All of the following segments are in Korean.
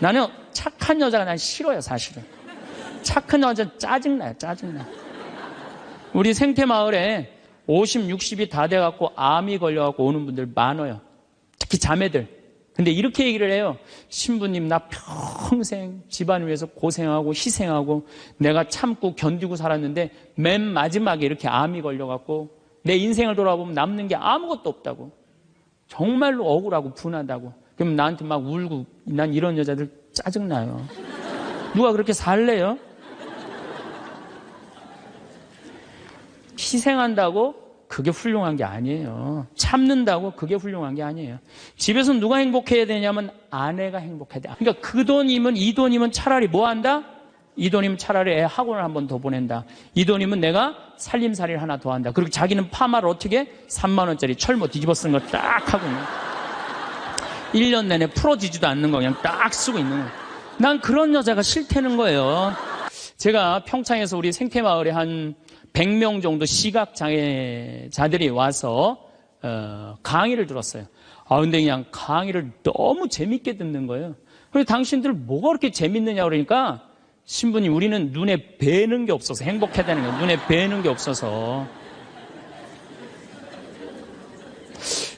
나는 착한 여자가 난 싫어요, 사실은. 착한 여자 짜증나요, 짜증나. 우리 생태마을에 50, 60이 다 돼갖고 암이 걸려갖고 오는 분들 많아요. 특히 자매들. 근데 이렇게 얘기를 해요. 신부님, 나 평생 집안 위해서 고생하고 희생하고 내가 참고 견디고 살았는데 맨 마지막에 이렇게 암이 걸려갖고 내 인생을 돌아보면 남는 게 아무것도 없다고. 정말로 억울하고 분하다고. 그럼 나한테 막 울고, 난 이런 여자들 짜증나요. 누가 그렇게 살래요? 희생한다고? 그게 훌륭한 게 아니에요. 참는다고? 그게 훌륭한 게 아니에요. 집에서 누가 행복해야 되냐면 아내가 행복해야 돼. 그러니까 그 돈이면, 이 돈이면 차라리 뭐 한다? 이 돈이면 차라리 애 학원을 한 번 더 보낸다. 이 돈이면 내가 살림살이를 하나 더 한다. 그리고 자기는 파마를 어떻게? 3만 원짜리 철모 뒤집어 쓴 거 딱 하고 있는 1년 내내 풀어지지도 않는 거 그냥 딱 쓰고 있는 거예요. 난 그런 여자가 싫다는 거예요. 제가 평창에서 우리 생태마을에 한 100명 정도 시각장애자들이 와서 강의를 들었어요. 근데 그냥 강의를 너무 재밌게 듣는 거예요. 그래서 당신들 뭐가 그렇게 재밌느냐 그러니까 신부님, 우리는 눈에 뵈는 게 없어서 행복해야 되는 거예요. 눈에 뵈는 게 없어서.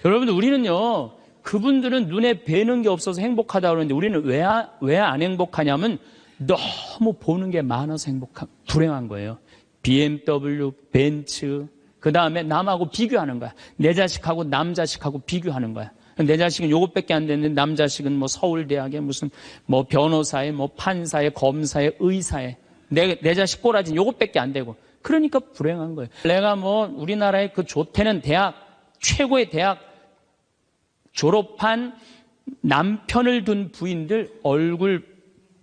여러분들, 우리는요, 그분들은 눈에 뵈는 게 없어서 행복하다고 그러는데 우리는 왜 안 행복하냐면 너무 보는 게 많아서 불행한 거예요. BMW, 벤츠, 그 다음에 남하고 비교하는 거야. 내 자식하고 남 자식하고 비교하는 거야. 내 자식은 요것밖에 안 됐는데 남 자식은 뭐 서울대학에 무슨 뭐 변호사에 뭐 판사에 검사에 의사에 내 자식 꼬라지는 요것밖에 안 되고 그러니까 불행한 거예요. 내가 뭐 우리나라의 그 좋다는 대학, 최고의 대학 졸업한 남편을 둔 부인들, 얼굴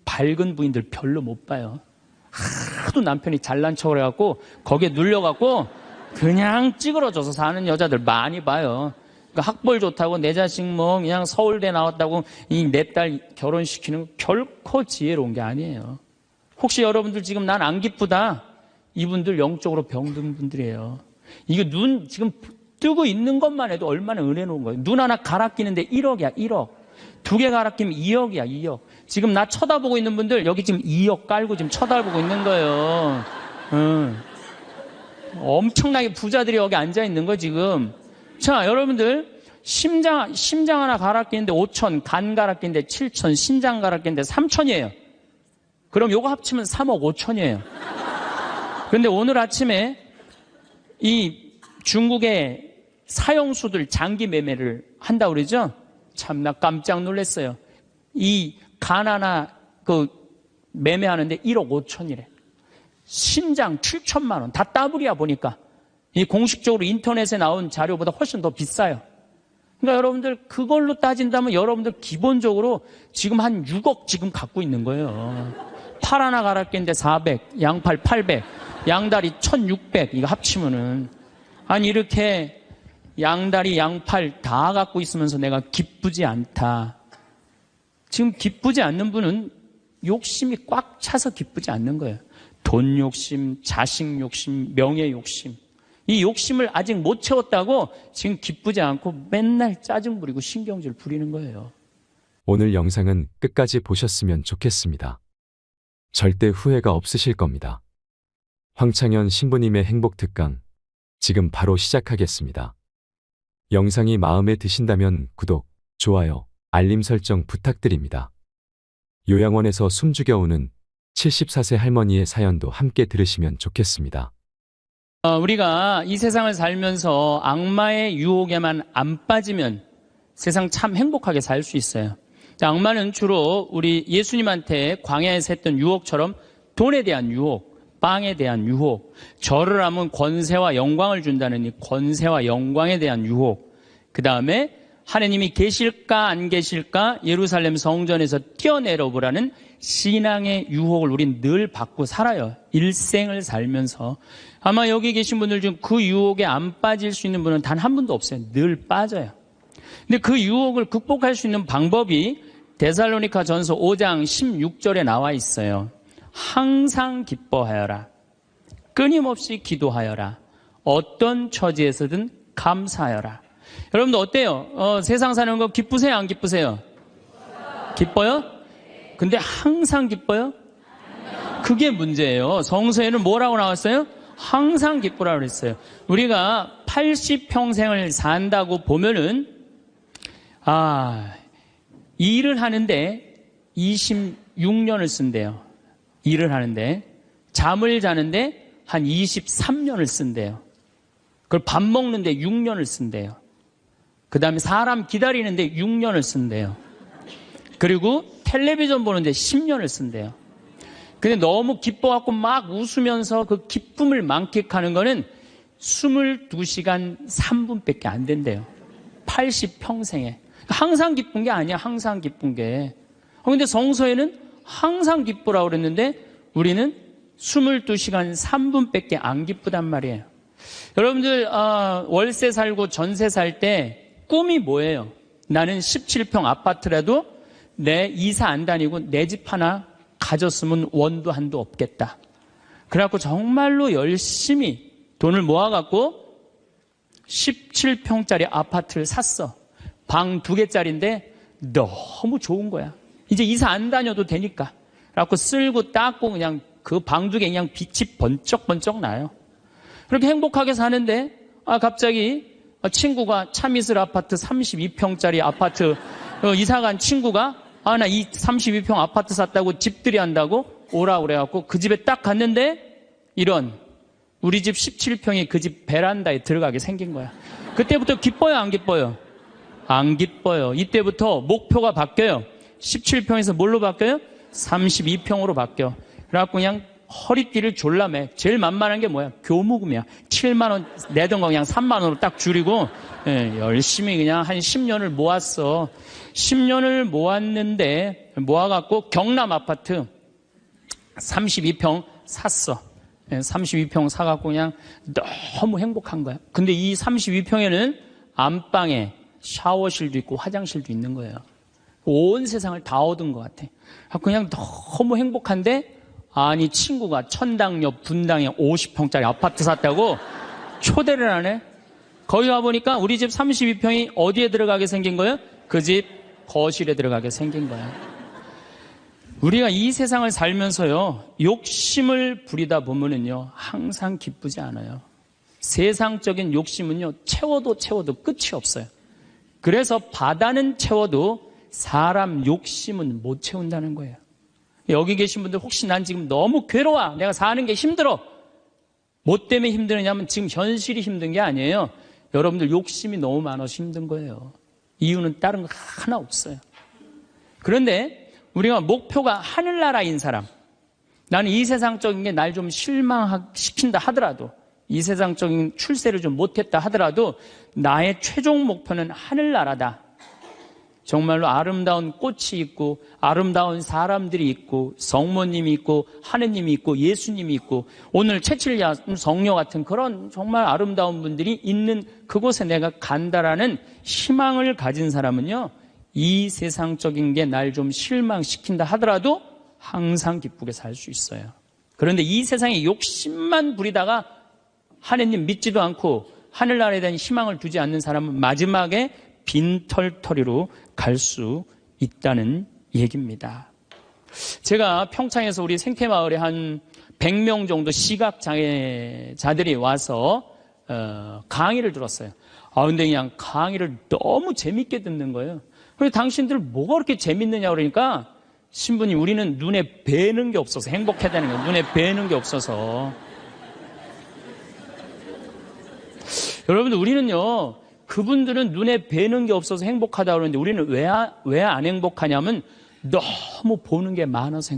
밝은 부인들 별로 못 봐요. 하도 남편이 잘난 척을 해갖고 거기에 눌려갖고 그냥 찌그러져서 사는 여자들 많이 봐요. 그러니까 학벌 좋다고 내 자식 뭐 그냥 서울대 나왔다고 이 내 딸 결혼시키는 거 결코 지혜로운 게 아니에요. 혹시 여러분들 지금 난 안 기쁘다, 이분들 영적으로 병든 분들이에요. 이게 눈 지금 뜨고 있는 것만 해도 얼마나 은혜로운 거예요. 눈 하나 갈아 끼는데 1억이야, 1억. 2개 갈아 끼면 2억이야, 2억. 지금 나 쳐다보고 있는 분들 여기 지금 2억 깔고 지금 쳐다보고 있는 거예요. 엄청나게 부자들이 여기 앉아 있는 거 지금. 자, 여러분들 심장 하나 갈아 끼는데 5천, 간 갈아 끼는데 7천, 신장 갈아 끼는데 3천이에요. 그럼 요거 합치면 3억 5천이에요. 그런데 오늘 아침에 이 중국의 사형수들 장기 매매를 한다고 그러죠? 참 나 깜짝 놀랐어요. 이 간 하나 그 매매하는데 1억 5천이래. 신장 7천만 원. 다 따블이야 보니까. 이 공식적으로 인터넷에 나온 자료보다 훨씬 더 비싸요. 그러니까 여러분들 그걸로 따진다면 여러분들 기본적으로 지금 한 6억 지금 갖고 있는 거예요. 팔 하나 갈아 끼는데 400, 양팔 800, 양다리 1600 이거 합치면은 아니 이렇게 양다리 양팔 다 갖고 있으면서 내가 기쁘지 않다. 지금 기쁘지 않는 분은 욕심이 꽉 차서 기쁘지 않는 거예요. 돈 욕심, 자식 욕심, 명예 욕심. 이 욕심을 아직 못 채웠다고 지금 기쁘지 않고 맨날 짜증 부리고 신경질 부리는 거예요. 오늘 영상은 끝까지 보셨으면 좋겠습니다. 절대 후회가 없으실 겁니다. 황창현 신부님의 행복 특강 지금 바로 시작하겠습니다. 영상이 마음에 드신다면 구독, 좋아요, 알림 설정 부탁드립니다. 요양원에서 숨죽여오는 74세 할머니의 사연도 함께 들으시면 좋겠습니다. 우리가 이 세상을 살면서 악마의 유혹에만 안 빠지면 세상 참 행복하게 살 수 있어요. 악마는 주로 우리 예수님한테 광야에서 했던 유혹처럼 돈에 대한 유혹, 빵에 대한 유혹, 절을 하면 권세와 영광을 준다는 이 권세와 영광에 대한 유혹, 그 다음에 하나님이 계실까 안 계실까 예루살렘 성전에서 뛰어내려보라는 신앙의 유혹을 우린 늘 받고 살아요. 일생을 살면서. 아마 여기 계신 분들 중 그 유혹에 안 빠질 수 있는 분은 단 한 분도 없어요. 늘 빠져요. 근데 그 유혹을 극복할 수 있는 방법이 데살로니가 전서 5장 16절에 나와 있어요. 항상 기뻐하여라. 끊임없이 기도하여라. 어떤 처지에서든 감사하여라. 여러분들 어때요? 세상 사는 거 기쁘세요? 안 기쁘세요? 기뻐요? 근데 항상 기뻐요? 그게 문제예요. 성서에는 뭐라고 나왔어요? 항상 기쁘라고 그랬어요. 우리가 80평생을 산다고 보면은 일을 하는데 26년을 쓴대요. 일을 하는데 잠을 자는데 한 23년을 쓴대요. 그걸 밥 먹는데 6년을 쓴대요. 그 다음에 사람 기다리는데 6년을 쓴대요. 그리고 텔레비전 보는데 10년을 쓴대요. 근데 너무 기뻐갖고 막 웃으면서 그 기쁨을 만끽하는 거는 22시간 3분밖에 안 된대요. 80평생에. 항상 기쁜 게 아니야, 항상 기쁜 게. 근데 성서에는 항상 기쁘라고 그랬는데 우리는 22시간 3분밖에 안 기쁘단 말이에요. 여러분들 월세 살고 전세 살 때 꿈이 뭐예요? 나는 17평 아파트라도 내 이사 안 다니고 내 집 하나 가졌으면 원도 한도 없겠다. 그래갖고 정말로 열심히 돈을 모아갖고 17평짜리 아파트를 샀어. 방 2개짜리인데 너무 좋은 거야. 이제 이사 안 다녀도 되니까. 그래갖고 쓸고 닦고 그냥 그 방 2개 그냥 빛이 번쩍번쩍 나요. 그렇게 행복하게 사는데 갑자기 친구가 차미슬 아파트 32평짜리 아파트 이사간 친구가 나 이 32평 아파트 샀다고 집들이 한다고 오라고 그래갖고 그 집에 딱 갔는데 이런 우리 집 17평이 그 집 베란다에 들어가게 생긴 거야. 그때부터 기뻐요, 안 기뻐요? 안 기뻐요. 이때부터 목표가 바뀌어요. 17평에서 뭘로 바뀌어요? 32평으로 바뀌어. 그래갖고 그냥 허리띠를 졸라매. 제일 만만한 게 뭐야? 교무금이야. 7만 원 내던 거 그냥 3만 원으로 딱 줄이고 열심히 그냥 한 10년을 모았어. 10년을 모았는데 모아갖고 경남 아파트 32평 샀어. 32평 사갖고 그냥 너무 행복한 거야. 근데 이 32평에는 안방에 샤워실도 있고 화장실도 있는 거예요. 온 세상을 다 얻은 것 같아. 그냥 너무 행복한데 아니 친구가 천당역 분당에 50평짜리 아파트 샀다고 초대를 하네. 거기 와보니까 우리 집 32평이 어디에 들어가게 생긴 거예요? 그 집 거실에 들어가게 생긴 거야. 우리가 이 세상을 살면서요 욕심을 부리다 보면은요 항상 기쁘지 않아요. 세상적인 욕심은요 채워도 끝이 없어요. 그래서 바다는 채워도 사람 욕심은 못 채운다는 거예요. 여기 계신 분들 혹시 난 지금 너무 괴로워, 내가 사는 게 힘들어, 뭐 때문에 힘드느냐면 지금 현실이 힘든 게 아니에요. 여러분들 욕심이 너무 많아서 힘든 거예요. 이유는 다른 거 하나 없어요. 그런데 우리가 목표가 하늘나라인 사람, 나는 이 세상적인 게 날 좀 실망시킨다 하더라도, 이 세상적인 출세를 좀 못했다 하더라도 나의 최종 목표는 하늘나라다. 정말로 아름다운 꽃이 있고 아름다운 사람들이 있고 성모님이 있고 하느님이 있고 예수님이 있고 오늘 채칠야 성녀 같은 그런 정말 아름다운 분들이 있는 그곳에 내가 간다라는 희망을 가진 사람은요 이 세상적인 게 날 좀 실망시킨다 하더라도 항상 기쁘게 살 수 있어요. 그런데 이 세상에 욕심만 부리다가 하느님 믿지도 않고 하늘나라에 대한 희망을 두지 않는 사람은 마지막에 빈털터리로 갈 수 있다는 얘기입니다. 제가 평창에서 우리 생태마을에 한 100명 정도 시각장애자들이 와서 강의를 들었어요. 근데 그냥 강의를 너무 재밌게 듣는 거예요. 그래서 당신들 뭐가 그렇게 재밌느냐 그러니까 신부님 우리는 눈에 뵈는 게 없어서 행복해야 되는 거예요. 눈에 뵈는 게 없어서. 여러분들 우리는요 그분들은 눈에 뵈는 게 없어서 행복하다 그러는데 우리는 왜 안 행복하냐면 너무 보는 게 많아서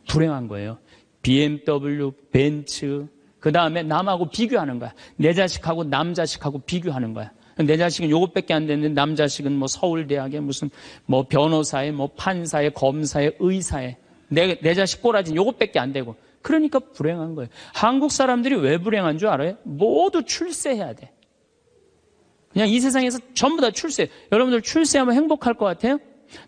불행한 거예요. BMW, 벤츠, 그 다음에 남하고 비교하는 거야. 내 자식하고 남 자식하고 비교하는 거야. 내 자식은 요것밖에 안 됐는데 남 자식은 뭐 서울대학에 무슨 뭐 변호사에 뭐 판사에 검사에 의사에 내 자식 꼬라지는 요것밖에 안 되고 그러니까 불행한 거예요. 한국 사람들이 왜 불행한 줄 알아요? 모두 출세해야 돼. 그냥 이 세상에서 전부 다 출세. 여러분들 출세하면 행복할 것 같아요?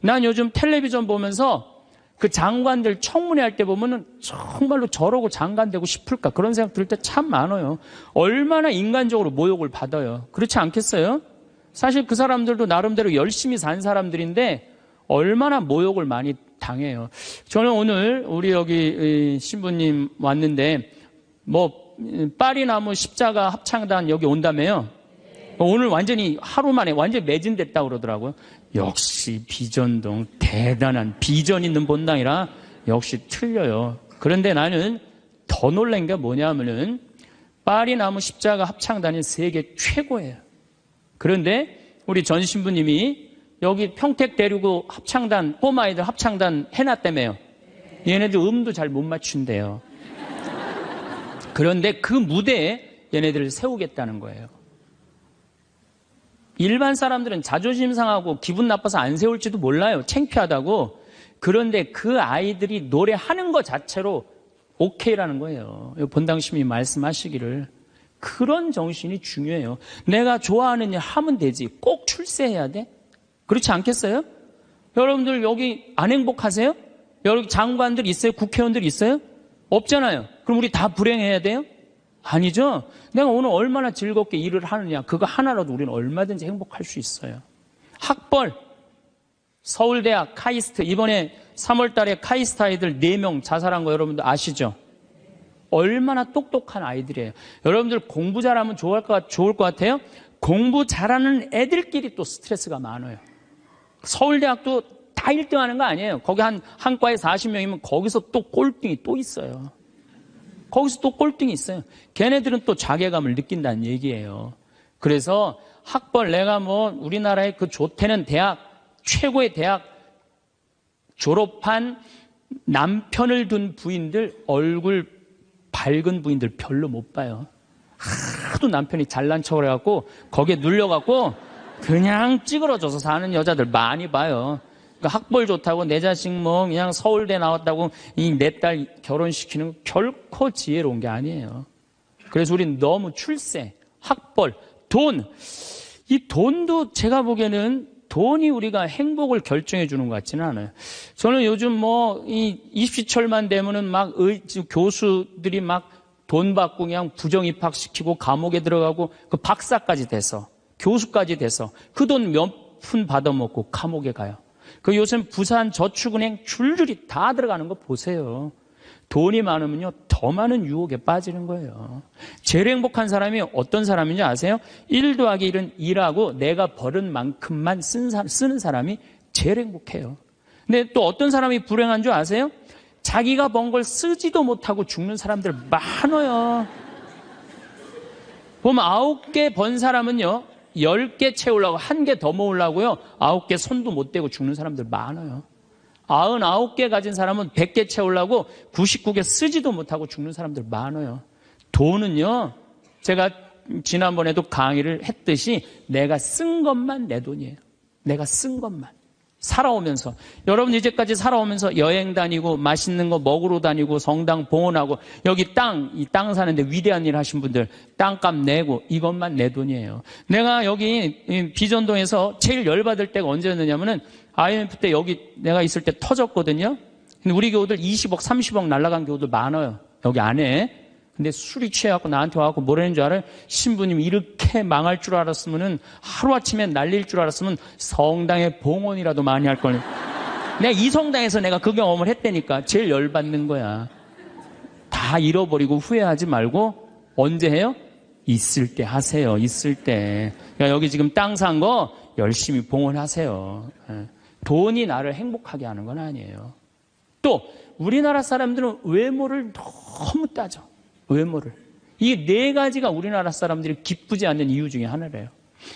난 요즘 텔레비전 보면서 그 장관들 청문회 할 때 보면은 정말로 저러고 장관 되고 싶을까 그런 생각 들 때 참 많아요. 얼마나 인간적으로 모욕을 받아요. 그렇지 않겠어요? 사실 그 사람들도 나름대로 열심히 산 사람들인데 얼마나 모욕을 많이 당해요. 저는 오늘 우리 여기 신부님 왔는데 파리나무 십자가 합창단 여기 온다며요. 오늘 완전히 하루 만에 완전히 매진됐다고 그러더라고요. 역시 비전동 대단한 비전 있는 본당이라 역시 틀려요. 그런데 나는 더 놀란 게 뭐냐면은 파리나무 십자가 합창단이 세계 최고예요. 그런데 우리 전 신부님이 여기 평택 데리고 합창단, 꼬마아이들 합창단 해놨다며요. 얘네들 음도 잘 못 맞춘대요. 그런데 그 무대에 얘네들을 세우겠다는 거예요. 일반 사람들은 자존심 상하고 기분 나빠서 안 세울지도 몰라요. 창피하다고. 그런데 그 아이들이 노래하는 것 자체로 오케이라는 거예요. 본당심이 말씀하시기를. 그런 정신이 중요해요. 내가 좋아하는 일 하면 되지. 꼭 출세해야 돼? 그렇지 않겠어요? 여러분들 여기 안 행복하세요? 여기 장관들 있어요? 국회의원들 있어요? 없잖아요. 그럼 우리 다 불행해야 돼요? 아니죠. 내가 오늘 얼마나 즐겁게 일을 하느냐. 그거 하나라도 우리는 얼마든지 행복할 수 있어요. 학벌, 서울대학 카이스트, 이번에 3월 달에 카이스트 아이들 4명 자살한 거 여러분들 아시죠? 얼마나 똑똑한 아이들이에요. 여러분들 공부 잘하면 좋을 것 같아요? 공부 잘하는 애들끼리 또 스트레스가 많아요. 서울대학도 다 1등 하는 거 아니에요. 거기 한 과에 40명이면 거기서 또 꼴등이 또 있어요. 거기서 또 꼴등이 있어요. 걔네들은 또 자괴감을 느낀다는 얘기예요. 그래서 학벌, 내가 우리나라의 그 좋대는 대학, 최고의 대학 졸업한 남편을 둔 부인들, 얼굴 밝은 부인들 별로 못 봐요. 하도 남편이 잘난 척을 해갖고 거기에 눌려갖고 그냥 찌그러져서 사는 여자들 많이 봐요. 그러니까 학벌 좋다고 내 자식 그냥 서울대 나왔다고 내 딸 결혼시키는 거 결코 지혜로운 게 아니에요. 그래서 우린 너무 출세, 학벌, 돈, 이 돈도 제가 보기에는 돈이 우리가 행복을 결정해 주는 것 같지는 않아요. 저는 요즘 이 입시철만 되면은 교수들이 돈 받고 그냥 부정 입학시키고 감옥에 들어가고 그 박사까지 돼서 교수까지 돼서 그 돈 몇 푼 받아먹고 감옥에 가요. 그 요즘 부산 저축은행 줄줄이 다 들어가는 거 보세요. 돈이 많으면요 더 많은 유혹에 빠지는 거예요. 제일 행복한 사람이 어떤 사람인지 아세요? 1 더하기 1은 일하고 내가 벌은 만큼만 쓰는 사람이 제일 행복해요. 근데 또 어떤 사람이 불행한 줄 아세요? 자기가 번 걸 쓰지도 못하고 죽는 사람들 많아요. 보면 9개 번 사람은요 10개 채우려고 1개 더 모으려고요 9개 손도 못 대고 죽는 사람들 많아요. 99개 가진 사람은 100개 채우려고 99개 쓰지도 못하고 죽는 사람들 많아요. 돈은요 제가 지난번에도 강의를 했듯이 내가 쓴 것만 내 돈이에요. 내가 쓴 것만. 살아오면서 여러분 이제까지 살아오면서 여행 다니고 맛있는 거 먹으러 다니고 성당 봉헌하고 여기 이 땅 사는데 위대한 일 하신 분들 땅값 내고 이것만 내 돈이에요. 내가 여기 비전동에서 제일 열받을 때가 언제였느냐면은 IMF 때 여기 내가 있을 때 터졌거든요. 근데 우리 교우들 20억 30억 날라간 교우들 많아요. 여기 안에. 근데 술이 취해갖고 나한테 와갖고 뭐라는 줄 알아요? 신부님 이렇게 망할 줄 알았으면은 하루아침에 날릴 줄 알았으면 성당에 봉헌이라도 많이 할 걸. 내가 이 성당에서 내가 그 경험을 했다니까. 제일 열받는 거야. 다 잃어버리고 후회하지 말고 언제 해요? 있을 때 하세요. 있을 때. 그러니까 여기 지금 땅 산 거 열심히 봉헌하세요. 돈이 나를 행복하게 하는 건 아니에요. 또 우리나라 사람들은 외모를 너무 따져. 외모를. 이 4가지가 우리나라 사람들이 기쁘지 않는 이유 중에 하나래요.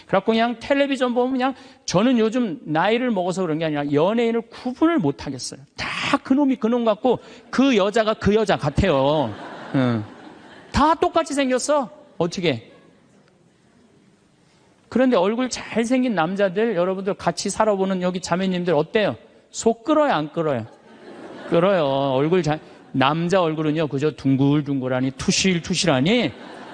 그래갖고 그냥 텔레비전 보면 그냥 저는 요즘 나이를 먹어서 그런 게 아니라 연예인을 구분을 못 하겠어요. 다 그놈이 그놈 같고 그 여자가 그 여자 같아요. 다 똑같이 생겼어. 어떻게. 그런데 얼굴 잘생긴 남자들 여러분들 같이 살아보는 여기 자매님들 어때요? 속 끓어요 안 끓어요? 끓어요. 얼굴 남자 얼굴은요 그저 둥글둥글하니 투실투실하니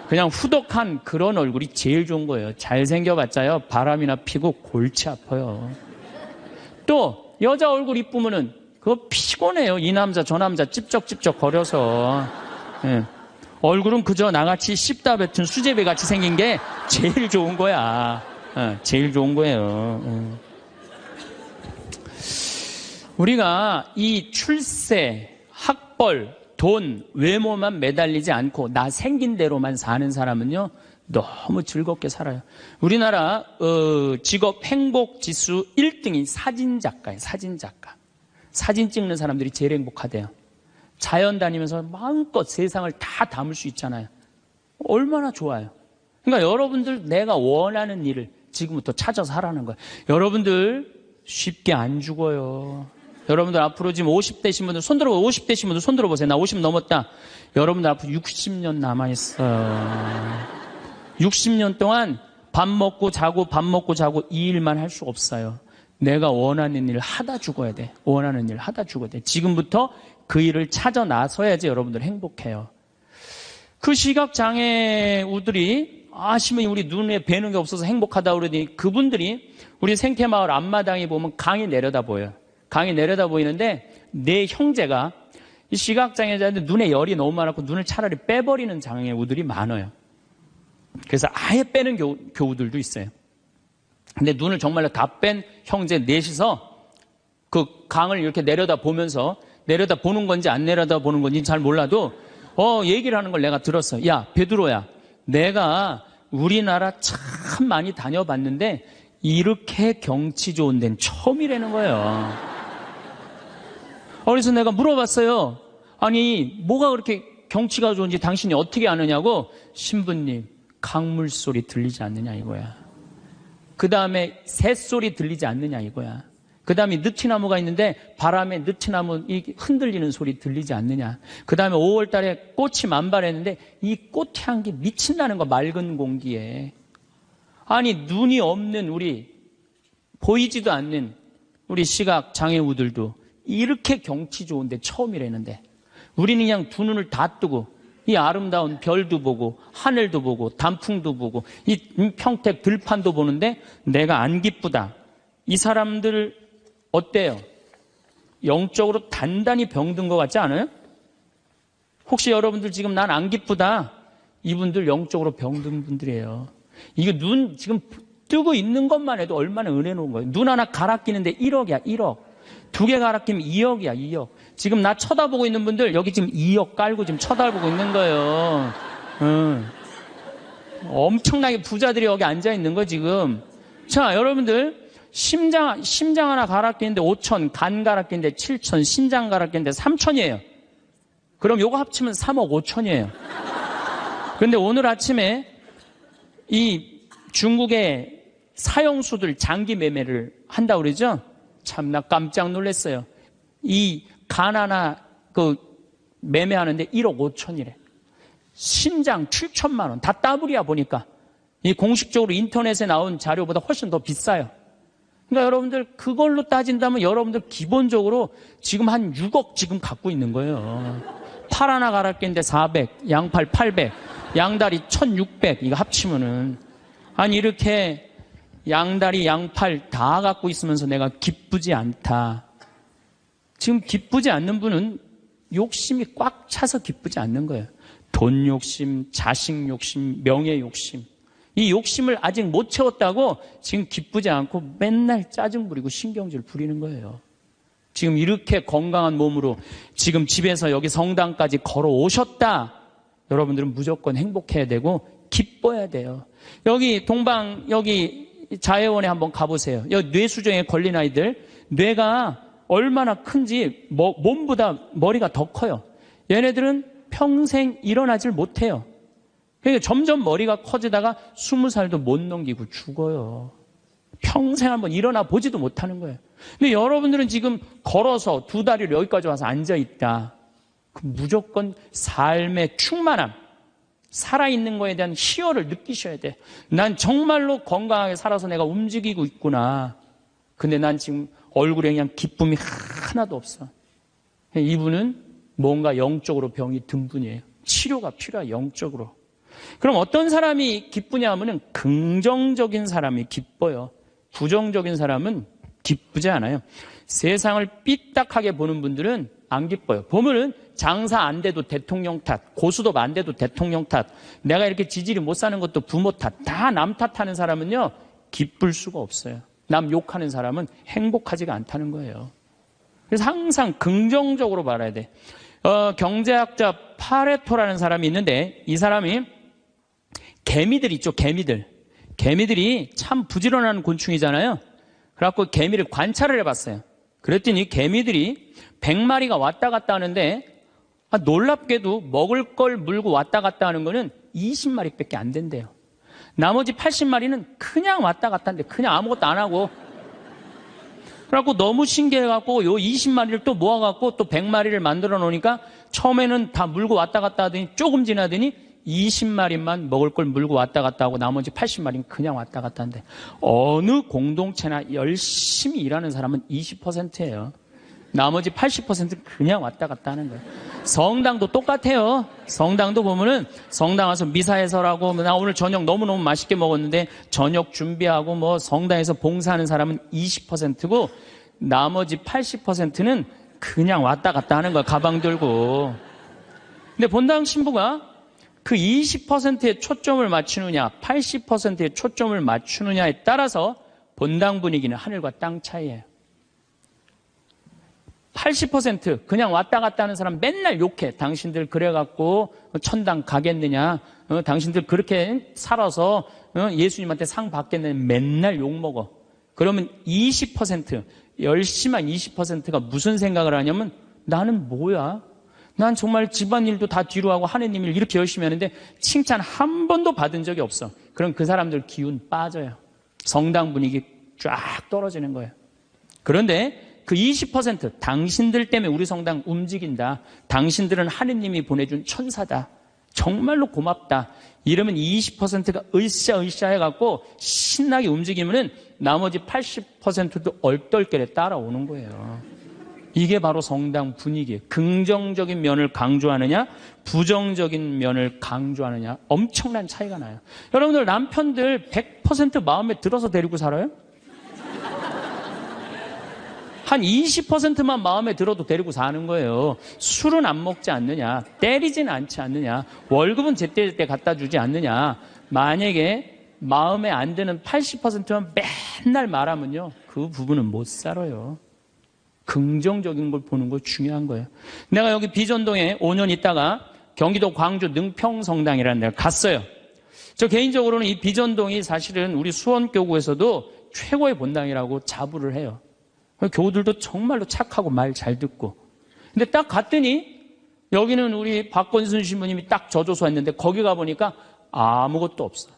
그냥 후덕한 그런 얼굴이 제일 좋은 거예요. 잘생겨봤자요 바람이나 피고 골치 아파요. 또 여자 얼굴 이쁘면은 그거 피곤해요. 이 남자 저 남자 찝쩍찝쩍 거려서. 얼굴은 그저 나같이 씹다 뱉은 수제비같이 생긴 게 제일 좋은 거야. 제일 좋은 거예요. 우리가 이 출세, 학벌, 돈, 외모만 매달리지 않고 나 생긴 대로만 사는 사람은요, 너무 즐겁게 살아요. 우리나라 직업 행복 지수 1등이 사진작가예요. 사진작가. 사진 찍는 사람들이 제일 행복하대요. 자연 다니면서 마음껏 세상을 다 담을 수 있잖아요. 얼마나 좋아요. 그러니까 여러분들 내가 원하는 일을 지금부터 찾아서 하라는 거예요. 여러분들 쉽게 안 죽어요. 여러분들 앞으로 지금 50대신 분들 손 들어보세요. 50대신 분들 손 들어보세요. 나 50 넘었다. 여러분들 앞으로 60년 남아있어요. 60년 동안 밥 먹고 자고 밥 먹고 자고 이 일만 할 수 없어요. 내가 원하는 일을 하다 죽어야 돼. 원하는 일을 하다 죽어야 돼. 지금부터 그 일을 찾아 나서야지 여러분들 행복해요. 그 시각장애우들이 심히 우리 눈에 뵈는 게 없어서 행복하다 그러더니 그분들이 우리 생태마을 앞마당에 보면 강이 내려다 보여요. 강이 내려다 보이는데 내 형제가 이 시각장애자인데 눈에 열이 너무 많았고 눈을 차라리 빼버리는 장애우들이 많아요. 그래서 아예 빼는 교우들도 있어요. 근데 눈을 정말로 다 뺀 형제 넷이서 그 강을 이렇게 내려다 보면서 내려다 보는 건지 안 내려다 보는 건지 잘 몰라도 얘기를 하는 걸 내가 들었어. 야, 베드로야, 내가 우리나라 참 많이 다녀봤는데 이렇게 경치 좋은 데는 처음이라는 거예요. 그래서 내가 물어봤어요. 아니, 뭐가 그렇게 경치가 좋은지 당신이 어떻게 아느냐고. 신부님, 강물 소리 들리지 않느냐 이거야. 그 다음에 새소리 들리지 않느냐 이거야. 그 다음에 느티나무가 있는데 바람에 느티나무 흔들리는 소리 들리지 않느냐. 그 다음에 5월 달에 꽃이 만발했는데 이 꽃 향기 미친다는 거, 맑은 공기에. 아니, 눈이 없는 우리, 보이지도 않는 우리 시각장애우들도 이렇게 경치 좋은데 처음이라는데 우리는 그냥 두 눈을 다 뜨고 이 아름다운 별도 보고 하늘도 보고 단풍도 보고 이 평택 들판도 보는데 내가 안 기쁘다. 이 사람들 어때요? 영적으로 단단히 병든 것 같지 않아요? 혹시 여러분들 지금 난 안 기쁘다. 이분들 영적으로 병든 분들이에요. 이거 눈 지금 뜨고 있는 것만 해도 얼마나 은혜 놓은 거예요. 눈 하나 갈아 끼는데 1억이야, 1억. 두 개 갈아 끼면 2억이야, 2억. 지금 나 쳐다보고 있는 분들 여기 지금 2억 깔고 지금 쳐다보고 있는 거예요. 엄청나게 부자들이 여기 앉아 있는 거 지금. 자, 여러분들 심장 하나 갈아 끼는데 5천, 간 갈아 끼는데 7천, 신장 갈아 끼는데 3천이에요. 그럼 요거 합치면 3억 5천이에요. 그런데 오늘 아침에 이 중국의 사형수들 장기 매매를 한다고 그러죠? 참, 나 깜짝 놀랐어요. 이 간 하나 매매하는데 1억 5천이래. 신장 7천만 원. 다 따블이야 보니까. 이 공식적으로 인터넷에 나온 자료보다 훨씬 더 비싸요. 그러니까 여러분들 그걸로 따진다면 여러분들 기본적으로 지금 한 6억 지금 갖고 있는 거예요. 팔 하나 갈아 끼는데 400, 양팔 800, 양다리 1600 이거 합치면은 아니 이렇게 양다리 양팔 다 갖고 있으면서 내가 기쁘지 않다. 지금 기쁘지 않는 분은 욕심이 꽉 차서 기쁘지 않는 거예요. 돈 욕심, 자식 욕심, 명예 욕심. 이 욕심을 아직 못 채웠다고 지금 기쁘지 않고 맨날 짜증 부리고 신경질 부리는 거예요. 지금 이렇게 건강한 몸으로 지금 집에서 여기 성당까지 걸어오셨다. 여러분들은 무조건 행복해야 되고 기뻐야 돼요. 여기 여기 자해원에 한번 가보세요. 여기 뇌수정에 걸린 아이들 뇌가 얼마나 큰지 몸보다 머리가 더 커요. 얘네들은 평생 일어나질 못해요. 그러니까 점점 머리가 커지다가 20살도 못 넘기고 죽어요. 평생 한번 일어나 보지도 못하는 거예요. 근데 여러분들은 지금 걸어서 두 다리를 여기까지 와서 앉아있다. 무조건 삶의 충만함, 살아있는 거에 대한 희열을 느끼셔야 돼. 난 정말로 건강하게 살아서 내가 움직이고 있구나. 근데 난 지금 얼굴에 그냥 기쁨이 하나도 없어. 이분은 뭔가 영적으로 병이 든 분이에요. 치료가 필요해, 영적으로. 그럼 어떤 사람이 기쁘냐 하면은 긍정적인 사람이 기뻐요. 부정적인 사람은 기쁘지 않아요. 세상을 삐딱하게 보는 분들은 안 기뻐요. 보면은 장사 안 돼도 대통령 탓, 고수도 안 돼도 대통령 탓, 내가 이렇게 지질이 못 사는 것도 부모 탓, 다 남 탓하는 사람은요, 기쁠 수가 없어요. 남 욕하는 사람은 행복하지가 않다는 거예요. 그래서 항상 긍정적으로 바라야 돼. 경제학자 파레토라는 사람이 있는데 이 사람이 개미들 있죠, 개미들. 개미들이 참 부지런한 곤충이잖아요. 그래갖고 개미를 관찰을 해봤어요. 그랬더니 개미들이 100마리가 왔다 갔다 하는데 놀랍게도 먹을 걸 물고 왔다 갔다 하는 거는 20마리밖에 안 된대요. 나머지 80마리는 그냥 왔다 갔다 하는데 그냥 아무것도 안 하고 그래갖고 너무 신기해갖고 요 20마리를 또 모아갖고 또 100마리를 만들어 놓으니까 처음에는 다 물고 왔다 갔다 하더니 조금 지나더니 20마리만 먹을 걸 물고 왔다 갔다 하고 나머지 80마리는 그냥 왔다 갔다 하는데 어느 공동체나 열심히 일하는 사람은 20%예요. 나머지 80%는 그냥 왔다 갔다 하는 거예요. 성당도 똑같아요. 성당도 보면은 성당 와서 미사해설하고 나 오늘 저녁 너무너무 맛있게 먹었는데 저녁 준비하고 뭐 성당에서 봉사하는 사람은 20%고 나머지 80%는 그냥 왔다 갔다 하는 거야. 가방 들고. 근데 본당 신부가 그 20%에 초점을 맞추느냐 80%에 초점을 맞추느냐에 따라서 본당 분위기는 하늘과 땅 차이예요. 80% 그냥 왔다 갔다 하는 사람 맨날 욕해. 당신들 그래갖고 천당 가겠느냐. 당신들 그렇게 살아서 예수님한테 상 받겠느냐. 맨날 욕먹어. 그러면 20% 열심한 20%가 무슨 생각을 하냐면 나는 뭐야? 난 정말 집안일도 다 뒤로 하고 하느님 일 이렇게 열심히 하는데 칭찬 한 번도 받은 적이 없어. 그럼 그 사람들 기운 빠져요. 성당 분위기 쫙 떨어지는 거예요. 그런데 그 20% 당신들 때문에 우리 성당 움직인다. 당신들은 하느님이 보내준 천사다. 정말로 고맙다. 이러면 20%가 으쌰으쌰 해갖고 신나게 움직이면은 나머지 80%도 얼떨결에 따라오는 거예요. 이게 바로 성당 분위기예요. 긍정적인 면을 강조하느냐 부정적인 면을 강조하느냐 엄청난 차이가 나요. 여러분들 남편들 100% 마음에 들어서 데리고 살아요? 한 20%만 마음에 들어도 데리고 사는 거예요. 술은 안 먹지 않느냐, 때리지는 않지 않느냐, 월급은 제때제때 갖다 주지 않느냐. 만약에 마음에 안 드는 80%만 맨날 말하면요, 그 부부는 못 살아요. 긍정적인 걸 보는 거 중요한 거예요. 내가 여기 비전동에 5년 있다가 경기도 광주 능평성당이라는 데를 갔어요. 저 개인적으로는 이 비전동이 사실은 우리 수원교구에서도 최고의 본당이라고 자부를 해요. 교우들도 정말로 착하고 말 잘 듣고. 근데 딱 갔더니 여기는 우리 박건순 신부님이 딱 저조소 했는데 거기 가보니까 아무것도 없어.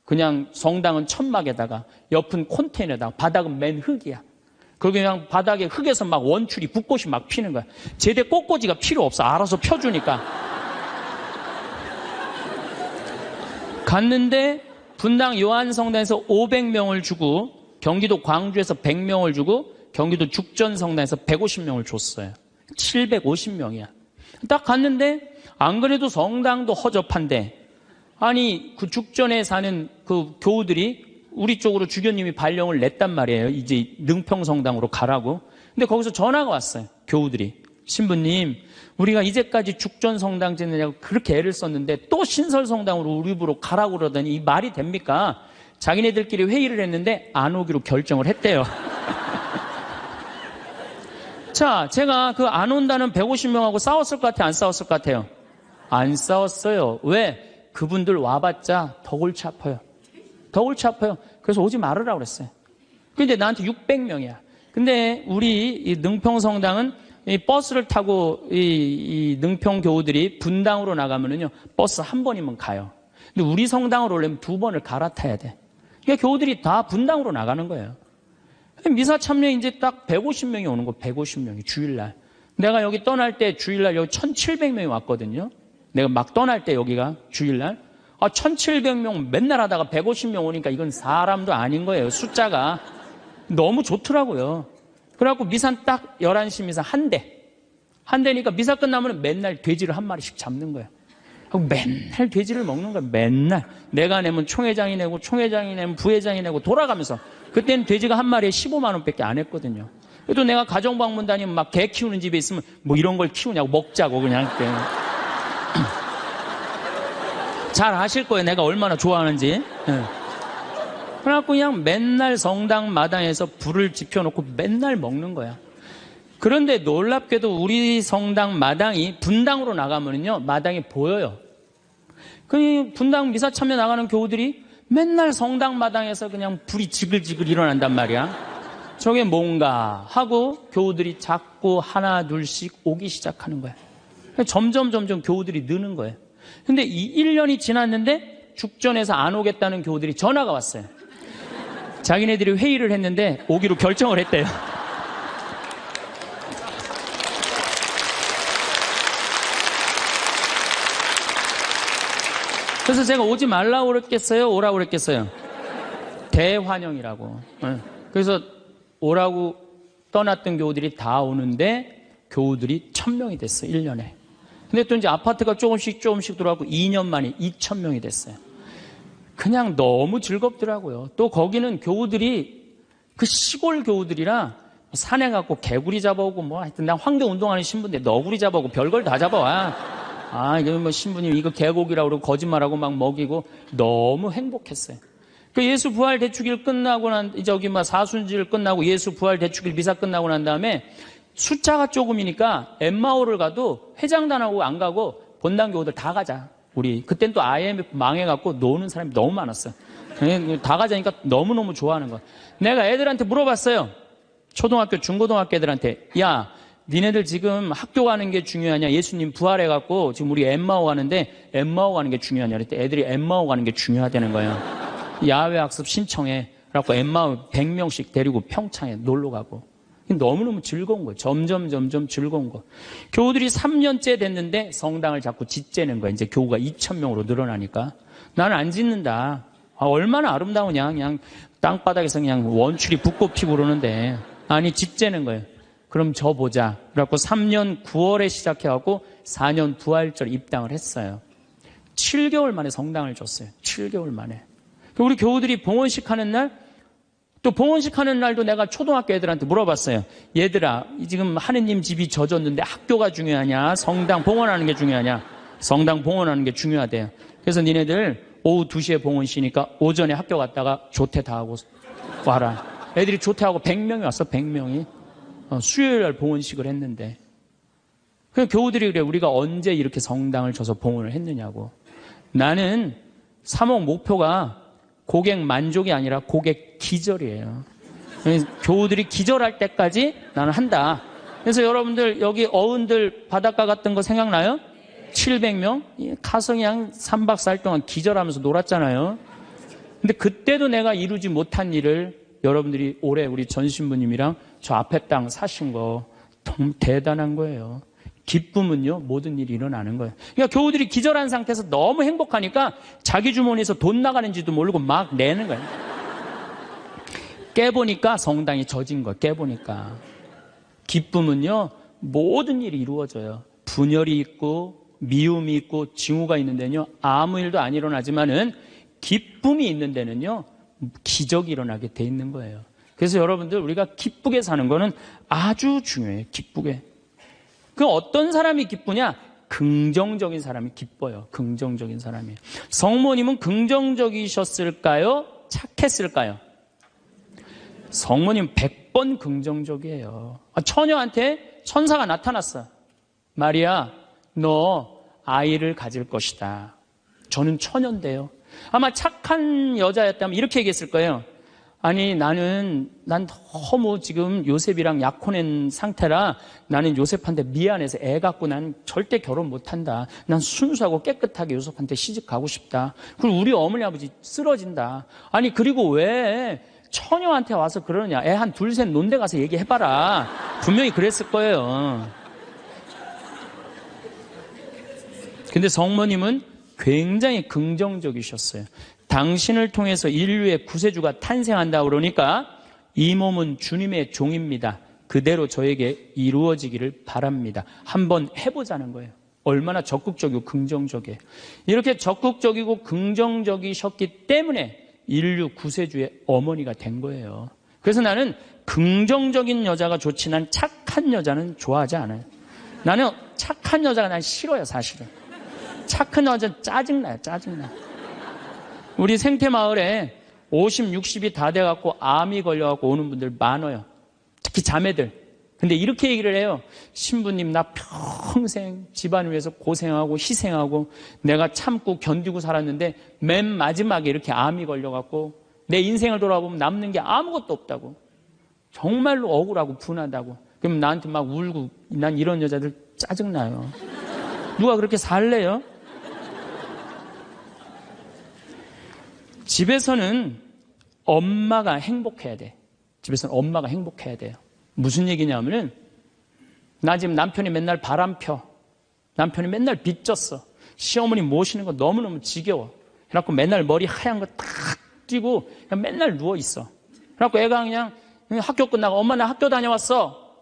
그냥 성당은 천막에다가 옆은 콘테이너에다가 바닥은 맨 흙이야. 거기 그냥 바닥에 흙에서 막 원추리 붓꽃이 막 피는 거야. 제대 꽃꽂이가 필요 없어. 알아서 펴주니까. 갔는데 분당 요한성당에서 500명을 주고 경기도 광주에서 100명을 주고 경기도 죽전성당에서 150명을 줬어요. 750명이야. 딱 갔는데 안 그래도 성당도 허접한데 아니 그 죽전에 사는 그 교우들이 우리 쪽으로 주교님이 발령을 냈단 말이에요. 이제 능평성당으로 가라고. 근데 거기서 전화가 왔어요. 교우들이. 신부님, 우리가 이제까지 죽전성당 짓느냐고 그렇게 애를 썼는데 또 신설성당으로 우리 집으로 가라고 그러더니 이 말이 됩니까? 자기네들끼리 회의를 했는데 안 오기로 결정을 했대요. 자, 제가 그 안 온다는 150명하고 싸웠을 것 같아요? 안 싸웠을 것 같아요? 안 싸웠어요. 왜? 그분들 와봤자 더 골치 아파요. 더 골치 아파요. 그래서 오지 말으라고 그랬어요. 근데 나한테 600명이야. 근데 우리 이 능평성당은 이 버스를 타고 이 능평 교우들이 분당으로 나가면은요, 버스 한 번이면 가요. 근데 우리 성당으로 오려면 2번을 갈아타야 돼. 그러니까 교우들이 다 분당으로 나가는 거예요. 미사 참여 이제 딱 150명이 오는 거, 150명이 주일날. 내가 여기 떠날 때 주일날 여기 1700명이 왔거든요. 내가 막 떠날 때 여기가 주일날. 1700명 맨날 하다가 150명 오니까 이건 사람도 아닌 거예요. 숫자가. 너무 좋더라고요. 그래갖고 미산 딱 11시 미사 한 대. 한 대니까 미사 끝나면 맨날 돼지를 한 마리씩 잡는 거예요. 맨날 돼지를 먹는 거야. 맨날. 내가 내면 총회장이 내고 총회장이 내면 부회장이 내고 돌아가면서. 그때는 돼지가 한 마리에 15만 원밖에 안 했거든요. 그래도 내가 가정방문 다니면 막 개 키우는 집에 있으면 뭐 이런 걸 키우냐고 먹자고 그냥. 잘 아실 거예요. 내가 얼마나 좋아하는지. 그래갖고 그냥 맨날 성당 마당에서 불을 지펴놓고 맨날 먹는 거야. 그런데 놀랍게도 우리 성당 마당이 분당으로 나가면요, 마당이 보여요. 그 분당 미사 참여 나가는 교우들이 맨날 성당 마당에서 그냥 불이 지글지글 일어난단 말이야. 저게 뭔가 하고 교우들이 자꾸 하나 둘씩 오기 시작하는 거야. 점점 교우들이 느는 거예요. 근데 이 1년이 지났는데 죽전에서 안 오겠다는 교우들이 전화가 왔어요. 자기네들이 회의를 했는데 오기로 결정을 했대요. 그래서 제가 오지 말라고 그랬겠어요? 오라고 그랬겠어요? 대환영이라고. 그래서 오라고 떠났던 교우들이 다 오는데 교우들이 1000명이 됐어요. 1년에. 근데 또 이제 아파트가 조금씩 들어가고 2년 만에 2000명이 됐어요. 그냥 너무 즐겁더라고요. 또 거기는 교우들이 그 시골 교우들이라 산에 가고 개구리 잡아오고 뭐 하여튼 난 환경 운동하는 신부인데 너구리 잡아오고 별걸 다 잡아와. 이거 뭐 신부님 이거 개고기라고 그러고 거짓말하고 막 먹이고 너무 행복했어요. 그 예수 부활 대축일 끝나고 저기 뭐 사순절 끝나고 예수 부활 대축일 미사 끝나고 난 다음에 숫자가 조금이니까 엠마오를 가도 회장단하고 안 가고 본당 교우들 다 가자. 우리 그땐 또 IMF 망해갖고 노는 사람이 너무 많았어요. 다 가자니까 너무너무 좋아하는 거야. 내가 애들한테 물어봤어요. 초등학교, 중고등학교 애들한테 야, 니네들 지금 학교 가는 게 중요하냐? 예수님 부활해갖고 지금 우리 엠마오 가는데 엠마오 가는 게 중요하냐? 그랬더니 애들이 엠마오 가는 게 중요하다는 거예요. 야외 학습 신청해. 그래갖고 엠마오 100명씩 데리고 평창에 놀러 가고. 너무너무 즐거운 거예요. 점점 즐거운 거. 교우들이 3년째 됐는데 성당을 자꾸 짓재는 거예요. 이제 교우가 2000명으로 늘어나니까. 나는 안 짓는다. 얼마나 아름다우냐. 그냥 땅바닥에서 그냥 원추리 붓고 피고 그러는데. 아니, 짓재는 거예요. 그럼 저 보자. 그래갖고 3년 9월에 시작해갖고 4년 부활절 입당을 했어요. 7개월 만에 성당을 줬어요. 7개월 만에. 우리 교우들이 봉헌식 하는 날, 또 봉헌식 하는 날도 내가 초등학교 애들한테 물어봤어요. 얘들아, 지금 하느님 집이 젖었는데 학교가 중요하냐? 성당 봉헌하는 게 중요하냐? 성당 봉헌하는 게 중요하대요. 그래서 니네들 오후 2시에 봉헌시니까 오전에 학교 갔다가 조퇴 다 하고 와라. 애들이 조퇴하고 100명이 왔어, 100명이. 수요일 날 봉헌식을 했는데. 그냥 교우들이 그래, 우리가 언제 이렇게 성당을 줘서 봉헌을 했느냐고. 나는 사목 목표가 고객 만족이 아니라 고객 기절이에요. 교우들이 기절할 때까지 나는 한다. 그래서 여러분들 여기 어른들 바닷가 갔던 거 생각나요? 700명? 가서 그냥 3박 4일 동안 기절하면서 놀았잖아요. 근데 그때도 내가 이루지 못한 일을 여러분들이 올해 우리 전 신부님이랑 저 앞에 땅 사신 거 너무 대단한 거예요. 기쁨은요, 모든 일이 일어나는 거예요. 그러니까 교우들이 기절한 상태에서 너무 행복하니까 자기 주머니에서 돈 나가는지도 모르고 막 내는 거예요. 깨보니까 성당이 젖은 거예요. 깨보니까. 기쁨은요, 모든 일이 이루어져요. 분열이 있고 미움이 있고 징후가 있는 데는요, 아무 일도 안 일어나지만은 기쁨이 있는 데는요, 기적이 일어나게 돼 있는 거예요. 그래서 여러분들 우리가 기쁘게 사는 거는 아주 중요해요. 기쁘게. 그 어떤 사람이 기쁘냐? 긍정적인 사람이 기뻐요. 긍정적인 사람이. 성모님은 긍정적이셨을까요? 착했을까요? 성모님 100번 긍정적이에요. 처녀한테 천사가 나타났어. 마리아, 너 아이를 가질 것이다. 저는 처녀인데요. 아마 착한 여자였다면 이렇게 얘기했을 거예요. 아니, 난 너무 지금 요셉이랑 약혼한 상태라 나는 요셉한테 미안해서 애 갖고 난 절대 결혼 못한다. 난 순수하고 깨끗하게 요셉한테 시집 가고 싶다. 그리고 우리 어머니 아버지 쓰러진다. 아니, 그리고 왜 처녀한테 와서 그러느냐. 애 한 둘 셋 논데 가서 얘기해봐라. 분명히 그랬을 거예요. 근데 성모님은 굉장히 긍정적이셨어요. 당신을 통해서 인류의 구세주가 탄생한다 그러니까 이 몸은 주님의 종입니다. 그대로 저에게 이루어지기를 바랍니다. 한번 해보자는 거예요. 얼마나 적극적이고 긍정적이에요. 이렇게 적극적이고 긍정적이셨기 때문에 인류 구세주의 어머니가 된 거예요. 그래서 나는 긍정적인 여자가 좋지 난 착한 여자는 좋아하지 않아요. 나는 착한 여자가 난 싫어요, 사실은. 착한 여자는 짜증나요, 짜증나. 우리 생태마을에 50, 60이 다 돼갖고 암이 걸려갖고 오는 분들 많아요. 특히 자매들. 근데 이렇게 얘기를 해요. 신부님, 나 평생 집안을 위해서 고생하고 희생하고 내가 참고 견디고 살았는데 맨 마지막에 이렇게 암이 걸려갖고 내 인생을 돌아보면 남는 게 아무것도 없다고. 정말로 억울하고 분하다고. 그럼 나한테 막 울고, 난 이런 여자들 짜증나요. 누가 그렇게 살래요? 집에서는 엄마가 행복해야 돼. 집에서는 엄마가 행복해야 돼요. 무슨 얘기냐면은, 나 지금 남편이 맨날 바람 펴. 남편이 맨날 빚졌어. 시어머니 모시는 거 너무너무 지겨워. 그래갖고 맨날 머리 하얀 거 탁 띄고 그냥 맨날 누워있어. 그래갖고 애가 그냥 학교 끝나고 엄마 나 학교 다녀왔어.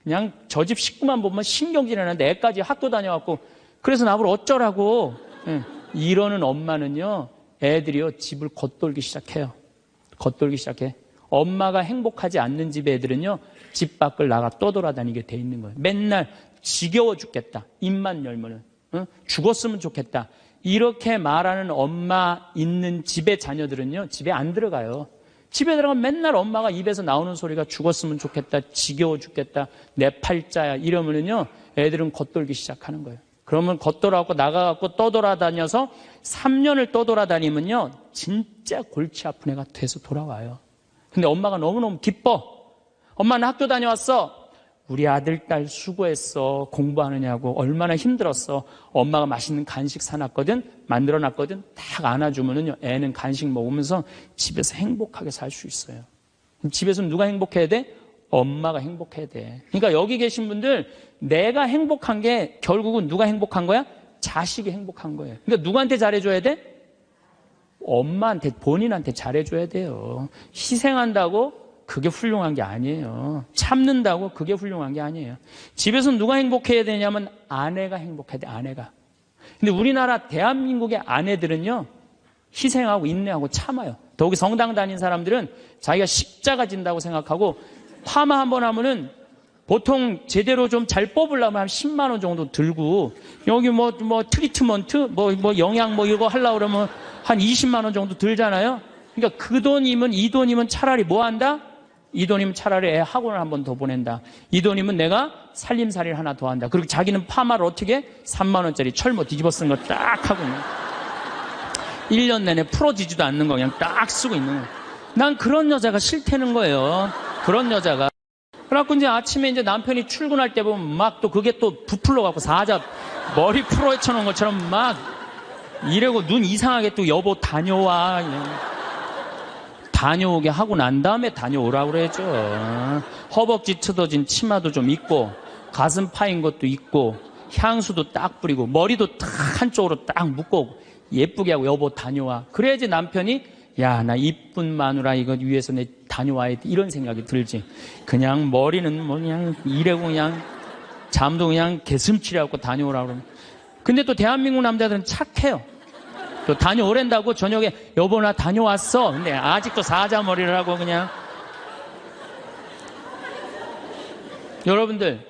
그냥 저 집 식구만 보면 신경질이 나는데 애까지 학교 다녀왔고 그래서 나보고 어쩌라고. 이러는 엄마는요, 애들이요 집을 겉돌기 시작해요. 겉돌기 시작해. 엄마가 행복하지 않는 집 애들은요 집 밖을 나가 떠돌아다니게 돼 있는 거예요. 맨날 지겨워 죽겠다. 입만 열면은 죽었으면 좋겠다. 이렇게 말하는 엄마 있는 집의 자녀들은요 집에 안 들어가요. 집에 들어가면 맨날 엄마가 입에서 나오는 소리가 죽었으면 좋겠다, 지겨워 죽겠다, 내 팔자야 이러면은요 애들은 겉돌기 시작하는 거예요. 그러면 겉돌아갖고 나가갖고 떠돌아다녀서 3년을 떠돌아다니면요 진짜 골치 아픈 애가 돼서 돌아와요. 근데 엄마가 너무너무 기뻐. 엄마는 학교 다녀왔어. 우리 아들, 딸 수고했어. 공부하느냐고 얼마나 힘들었어. 엄마가 맛있는 간식 사놨거든, 만들어놨거든. 딱 안아주면은요 애는 간식 먹으면서 집에서 행복하게 살 수 있어요. 집에서는 누가 행복해야 돼? 엄마가 행복해야 돼. 그러니까 여기 계신 분들, 내가 행복한 게 결국은 누가 행복한 거야? 자식이 행복한 거예요. 그러니까 누구한테 잘해줘야 돼? 엄마한테, 본인한테 잘해줘야 돼요. 희생한다고 그게 훌륭한 게 아니에요. 참는다고 그게 훌륭한 게 아니에요. 집에서는 누가 행복해야 되냐면 아내가 행복해야 돼, 아내가. 근데 우리나라 대한민국의 아내들은요 희생하고 인내하고 참아요. 더욱이 성당 다닌 사람들은 자기가 십자가 진다고 생각하고 파마 한번 하면은 보통 제대로 좀 잘 뽑으려면 한 10만 원 정도 들고, 여기 뭐 트리트먼트 뭐 영양 뭐 이거 하려고 그러면 한 20만 원 정도 들잖아요. 그러니까 그 돈이면, 이 돈이면 차라리 뭐 한다? 이 돈이면 차라리 애 학원을 한 번 더 보낸다. 이 돈이면 내가 살림살이를 하나 더 한다. 그리고 자기는 파마를 어떻게 해? 3만 원짜리 철모 뒤집어 쓴 거 딱 하고 있는 1년 내내 풀어지지도 않는 거 그냥 딱 쓰고 있는 거예요. 난 그런 여자가 싫다는 거예요. 그런 여자가. 그래갖고 이제 아침에 이제 남편이 출근할 때 보면 막 또 그게 또 부풀러갖고 사자 머리 풀어헤쳐놓은 것처럼 막 이러고 눈 이상하게 또 여보 다녀와. 다녀오게 하고 난 다음에 다녀오라고 그래야죠. 허벅지 트어진 치마도 좀 입고 가슴 파인 것도 입고 향수도 딱 뿌리고 머리도 딱 한쪽으로 딱 묶고 예쁘게 하고 여보 다녀와. 그래야지 남편이 야, 나 이쁜 마누라 이거 위해서 내 다녀와야 돼 이런 생각이 들지. 그냥 머리는 뭐 그냥 이래고 그냥 잠도 그냥 개슴치레하고 다녀오라고 그러면. 근데 또 대한민국 남자들은 착해요. 또 다녀오랜다고 저녁에 여보 나 다녀왔어. 근데 아직도 사자머리를 하고 그냥. 여러분들,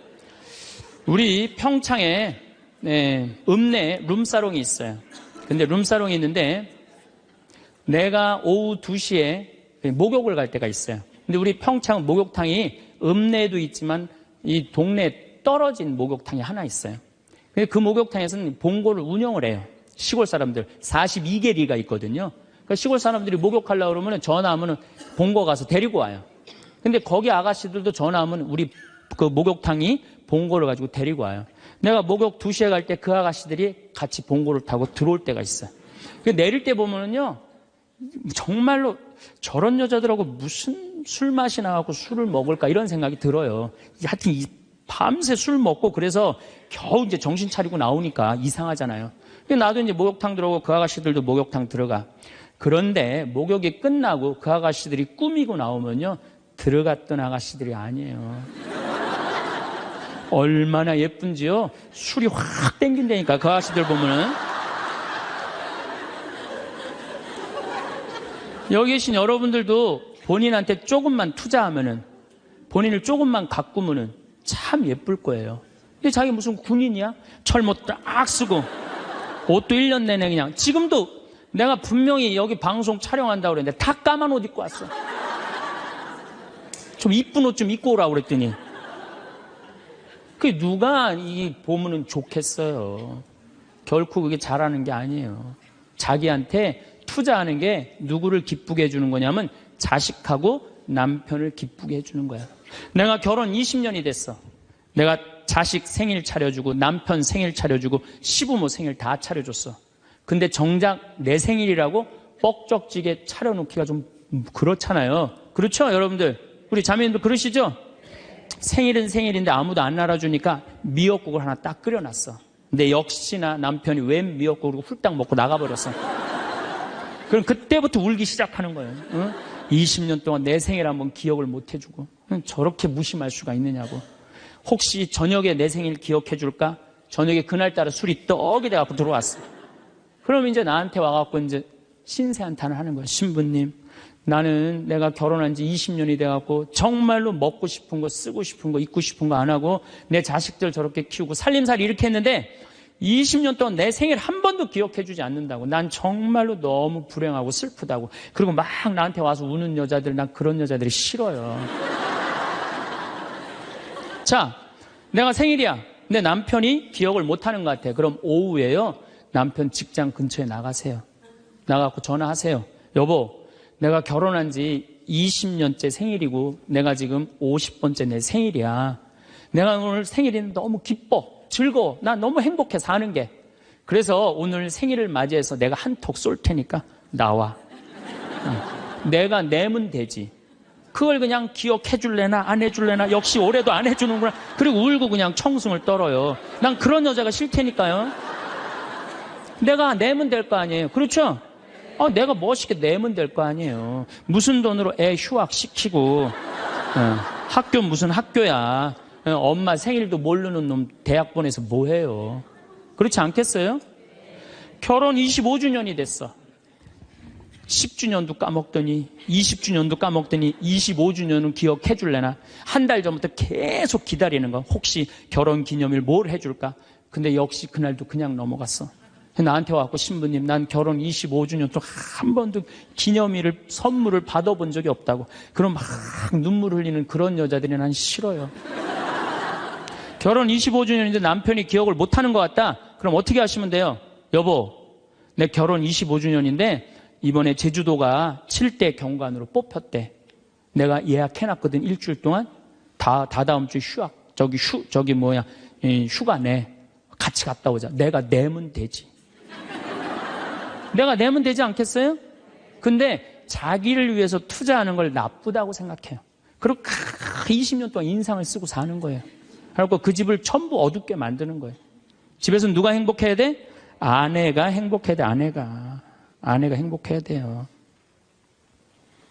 우리 평창에 읍내에 룸사롱이 있어요. 근데 룸사롱이 있는데 내가 오후 2시에 목욕을 갈 때가 있어요. 근데 우리 평창 목욕탕이 읍내에도 있지만 이 동네에 떨어진 목욕탕이 하나 있어요. 근데 그 목욕탕에서는 봉고를 운영을 해요. 시골 사람들 42개리가 있거든요. 그러니까 시골 사람들이 목욕하려고 그러면 전화하면 봉고 가서 데리고 와요. 근데 거기 아가씨들도 전화하면 우리 그 목욕탕이 봉고를 가지고 데리고 와요. 내가 목욕 2시에 갈 때 그 아가씨들이 같이 봉고를 타고 들어올 때가 있어요. 내릴 때 보면은요 정말로 저런 여자들하고 무슨 술 맛이 나갖고 술을 먹을까 이런 생각이 들어요. 하여튼 밤새 술 먹고 그래서 겨우 이제 정신 차리고 나오니까 이상하잖아요. 나도 이제 목욕탕 들어오고 그 아가씨들도 목욕탕 들어가. 그런데 목욕이 끝나고 그 아가씨들이 꾸미고 나오면요 들어갔던 아가씨들이 아니에요. 얼마나 예쁜지요. 술이 확 땡긴다니까 그 아가씨들 보면은. 여기 계신 여러분들도 본인한테 조금만 투자하면은, 본인을 조금만 가꾸면은 참 예쁠 거예요. 근데 자기 무슨 군인이야? 철모 딱 쓰고 옷도 1년 내내 그냥. 지금도 내가 분명히 여기 방송 촬영한다고 그랬는데 다 까만 옷 입고 왔어. 좀 이쁜 옷 좀 입고 오라고 그랬더니 그 누가 이 보면은 좋겠어요. 결코 그게 잘하는 게 아니에요. 자기한테 투자하는 게 누구를 기쁘게 해주는 거냐면 자식하고 남편을 기쁘게 해주는 거야. 내가 결혼 20년이 됐어. 내가 자식 생일 차려주고 남편 생일 차려주고 시부모 생일 다 차려줬어. 근데 정작 내 생일이라고 뻑적지게 차려놓기가 좀 그렇잖아요. 그렇죠, 여러분들? 우리 자매님도 그러시죠? 생일은 생일인데 아무도 안 알아주니까 미역국을 하나 딱 끓여놨어. 근데 역시나 남편이 웬 미역국을 훌딱 먹고 나가버렸어. 그럼 그때부터 울기 시작하는 거예요. 응? 20년 동안 내 생일 한번 기억을 못 해주고 저렇게 무심할 수가 있느냐고. 혹시 저녁에 내 생일 기억해 줄까? 저녁에 그날따라 술이 떡이 돼갖고 들어왔어. 그럼 이제 나한테 와갖고 이제 신세한탄을 하는 거야. 신부님, 나는 내가 결혼한 지 20년이 돼갖고 정말로 먹고 싶은 거, 쓰고 싶은 거, 입고 싶은 거 안 하고 내 자식들 저렇게 키우고 살림살이 이렇게 했는데 20년 동안 내 생일 한 번도 기억해주지 않는다고. 난 정말로 너무 불행하고 슬프다고. 그리고 막 나한테 와서 우는 여자들, 난 그런 여자들이 싫어요. 자, 내가 생일이야. 내 남편이 기억을 못하는 것 같아. 그럼 오후에요, 남편 직장 근처에 나가세요. 나가고 전화하세요. 여보, 내가 결혼한 지 20년째 생일이고 내가 지금 50번째 내 생일이야. 내가 오늘 생일이 너무 기뻐, 즐거워. 나 너무 행복해 사는 게. 그래서 오늘 생일을 맞이해서 내가 한턱 쏠 테니까 나와. 내가 내면 되지. 그걸 그냥 기억해 줄래나 안 해줄래나 역시 올해도 안 해주는구나. 그리고 울고 그냥 청승을 떨어요. 난 그런 여자가 싫다니까요. 내가 내면 될 거 아니에요. 그렇죠? 내가 멋있게 내면 될 거 아니에요. 무슨 돈으로 애 휴학시키고 학교 무슨 학교야. 엄마 생일도 모르는 놈 대학 보내서 뭐해요. 그렇지 않겠어요? 결혼 25주년이 됐어. 10주년도 까먹더니 20주년도 까먹더니 25주년은 기억해 줄래나. 한 달 전부터 계속 기다리는 거. 혹시 결혼기념일 뭘 해줄까. 근데 역시 그날도 그냥 넘어갔어. 나한테 와갖고 신부님, 난 결혼 25주년 동안 한 번도 기념일을 선물을 받아본 적이 없다고. 그럼 막 눈물 흘리는 그런 여자들이 난 싫어요. 결혼 25주년인데 남편이 기억을 못하는 것 같다. 그럼 어떻게 하시면 돼요? 여보, 내 결혼 25주년인데 이번에 제주도가 7대 경관으로 뽑혔대. 내가 예약해놨거든. 일주일 동안. 다다음 주 휴가 내. 같이 갔다 오자. 내가 내면 되지. 내가 내면 되지 않겠어요? 근데 자기를 위해서 투자하는 걸 나쁘다고 생각해요. 그리고 20년 동안 인상을 쓰고 사는 거예요. 그리고 그 집을 전부 어둡게 만드는 거예요. 집에서 누가 행복해야 돼? 아내가 행복해야 돼. 아내가 행복해야 돼요.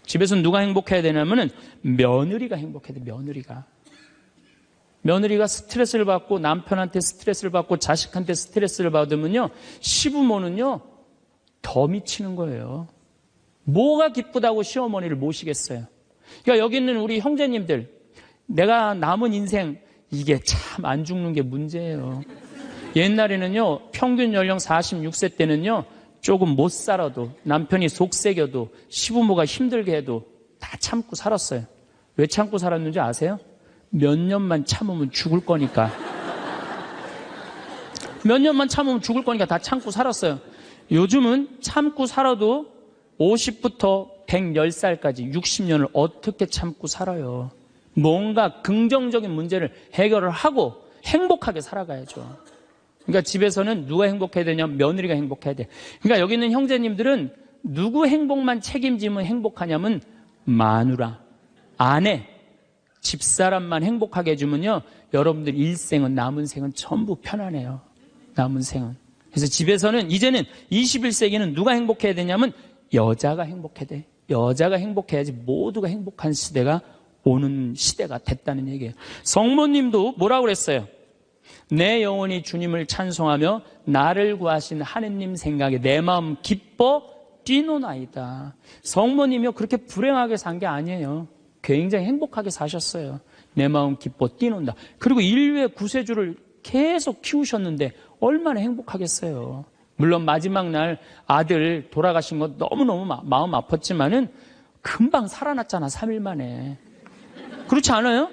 집에서 누가 행복해야 되냐면은 며느리가 행복해야 돼. 며느리가 스트레스를 받고 남편한테 스트레스를 받고 자식한테 스트레스를 받으면요, 시부모는요 더 미치는 거예요. 뭐가 기쁘다고 시어머니를 모시겠어요. 그러니까 여기 있는 우리 형제님들, 내가 남은 인생 이게 참 안 죽는 게 문제예요. 옛날에는요, 평균 연령 46세 때는요, 조금 못 살아도, 남편이 속색여도, 시부모가 힘들게 해도 다 참고 살았어요. 왜 참고 살았는지 아세요? 몇 년만 참으면 죽을 거니까. 몇 년만 참으면 죽을 거니까 다 참고 살았어요. 요즘은 참고 살아도 50부터 110살까지 60년을 어떻게 참고 살아요. 뭔가 긍정적인 문제를 해결을 하고 행복하게 살아가야죠. 그러니까 집에서는 누가 행복해야 되냐면 며느리가 행복해야 돼. 그러니까 여기 있는 형제님들은 누구 행복만 책임지면 행복하냐면 마누라, 아내, 집사람만 행복하게 해주면요, 여러분들 일생은, 남은 생은 전부 편안해요. 남은 생은. 그래서 집에서는 이제는 21세기는 누가 행복해야 되냐면 여자가 행복해야 돼. 여자가 행복해야지 모두가 행복한 시대가 오는 시대가 됐다는 얘기예요. 성모님도 뭐라고 그랬어요? 내 영혼이 주님을 찬송하며 나를 구하신 하느님 생각에 내 마음 기뻐 뛰노나이다. 성모님이요 그렇게 불행하게 산 게 아니에요. 굉장히 행복하게 사셨어요. 내 마음 기뻐 뛰논다. 그리고 인류의 구세주를 계속 키우셨는데 얼마나 행복하겠어요. 물론 마지막 날 아들 돌아가신 거 너무너무 마음 아팠지만은 금방 살아났잖아. 3일 만에. 그렇지 않아요?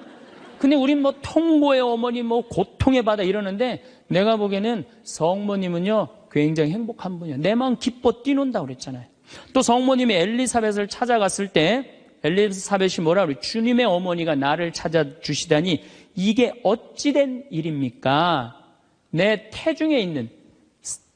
근데 우린 뭐 통보의 어머니, 뭐 고통의 바다 이러는데 내가 보기에는 성모님은요, 굉장히 행복한 분이에요. 내 마음 기뻐 뛰논다 그랬잖아요. 또 성모님이 엘리사벳을 찾아갔을 때 엘리사벳이 뭐라 그래요? 주님의 어머니가 나를 찾아주시다니 이게 어찌된 일입니까? 내 태중에 있는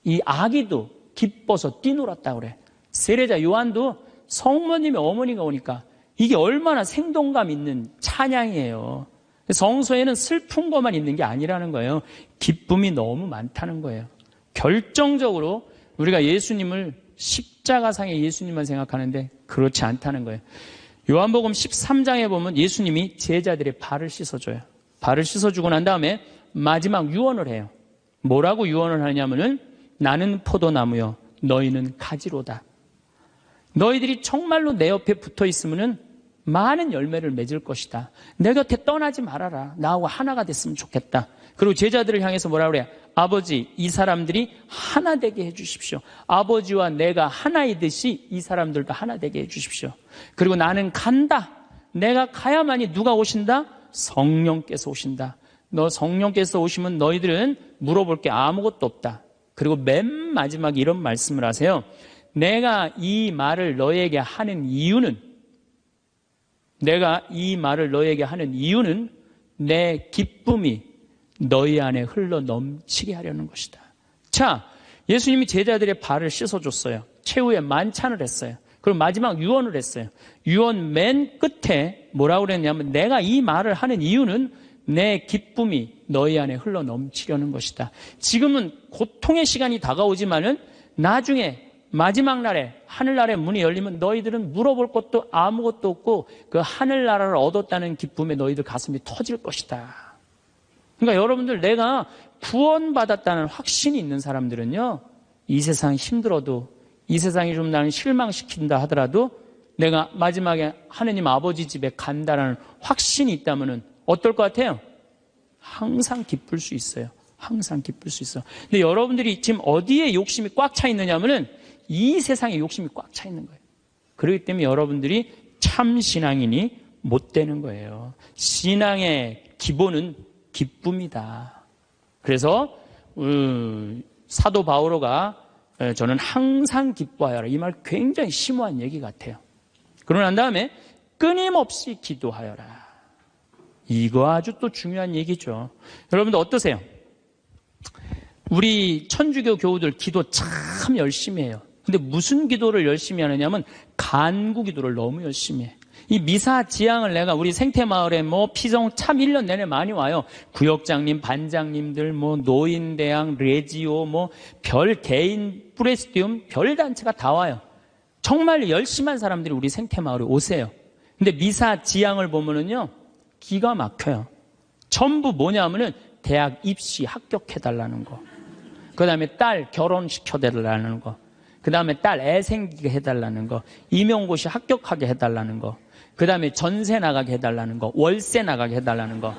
이 아기도 기뻐서 뛰놀았다 그래. 세례자 요한도 성모님의 어머니가 오니까 이게 얼마나 생동감 있는 찬양이에요. 성서에는 슬픈 것만 있는 게 아니라는 거예요. 기쁨이 너무 많다는 거예요. 결정적으로 우리가 예수님을 십자가상의 예수님만 생각하는데 그렇지 않다는 거예요. 요한복음 13장에 보면 예수님이 제자들의 발을 씻어줘요. 발을 씻어주고 난 다음에 마지막 유언을 해요. 뭐라고 유언을 하냐면은 나는 포도나무요 너희는 가지로다. 너희들이 정말로 내 옆에 붙어 있으면은 많은 열매를 맺을 것이다. 내 곁에 떠나지 말아라. 나하고 하나가 됐으면 좋겠다. 그리고 제자들을 향해서 뭐라 그래요? 아버지, 이 사람들이 하나 되게 해주십시오. 아버지와 내가 하나이듯이 이 사람들도 하나 되게 해주십시오. 그리고 나는 간다. 내가 가야만이 누가 오신다? 성령께서 오신다. 너 성령께서 오시면 너희들은 물어볼 게 아무것도 없다. 그리고 맨 마지막에 이런 말씀을 하세요. 내가 이 말을 너에게 하는 이유는 내 기쁨이 너희 안에 흘러 넘치게 하려는 것이다. 자, 예수님이 제자들의 발을 씻어줬어요. 최후에 만찬을 했어요. 그리고 마지막 유언을 했어요. 유언 맨 끝에 뭐라고 그랬냐면 내가 이 말을 하는 이유는 내 기쁨이 너희 안에 흘러 넘치려는 것이다. 지금은 고통의 시간이 다가오지만은 나중에 마지막 날에 하늘나라의 문이 열리면 너희들은 물어볼 것도 아무것도 없고 그 하늘나라를 얻었다는 기쁨에 너희들 가슴이 터질 것이다. 그러니까 여러분들 내가 구원받았다는 확신이 있는 사람들은요, 이 세상 힘들어도 이 세상이 좀 나를 실망시킨다 하더라도 내가 마지막에 하느님 아버지 집에 간다라는 확신이 있다면은 어떨 것 같아요? 항상 기쁠 수 있어요. 항상 기쁠 수 있어. 근데 여러분들이 지금 어디에 욕심이 꽉 차 있느냐면은 이 세상에 욕심이 꽉 차 있는 거예요. 그렇기 때문에 여러분들이 참 신앙인이 못 되는 거예요. 신앙의 기본은 기쁨이다. 그래서 사도 바오로가 저는 항상 기뻐하여라. 이 말 굉장히 심오한 얘기 같아요. 그러고 난 다음에 끊임없이 기도하여라. 이거 아주 또 중요한 얘기죠. 여러분들 어떠세요? 우리 천주교 교우들 기도 참 열심히 해요. 근데 무슨 기도를 열심히 하느냐면 간구 기도를 너무 열심히 해. 이 미사 지향을 내가 우리 생태마을에 뭐 피성 참 1년 내내 많이 와요. 구역장님, 반장님들, 뭐 노인대학, 레지오, 뭐 별 개인 프레스티움, 별 단체가 다 와요. 정말 열심한 사람들이 우리 생태마을에 오세요. 근데 미사 지향을 보면은요, 기가 막혀요. 전부 뭐냐면은 대학 입시 합격해달라는 거. 그 다음에 딸 결혼시켜달라는 거. 그 다음에 딸 애 생기게 해달라는 거. 임용고시 합격하게 해달라는 거. 그 다음에 전세 나가게 해달라는 거. 월세 나가게 해달라는 거.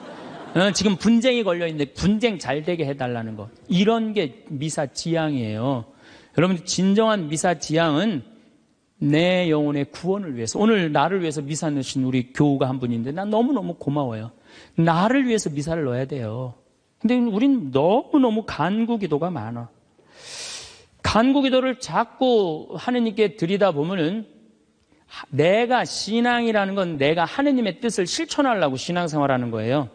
지금 분쟁이 걸려있는데 분쟁 잘 되게 해달라는 거. 이런 게 미사 지향이에요. 여러분 진정한 미사 지향은 내 영혼의 구원을 위해서. 오늘 나를 위해서 미사 넣으신 우리 교우가 한 분인데 난 너무너무 고마워요. 나를 위해서 미사를 넣어야 돼요. 근데 우린 너무너무 간구 기도가 많아. 간구 기도를 자꾸 하느님께 드리다 보면은 내가 신앙이라는 건 내가 하느님의 뜻을 실천하려고 신앙생활하는 거예요.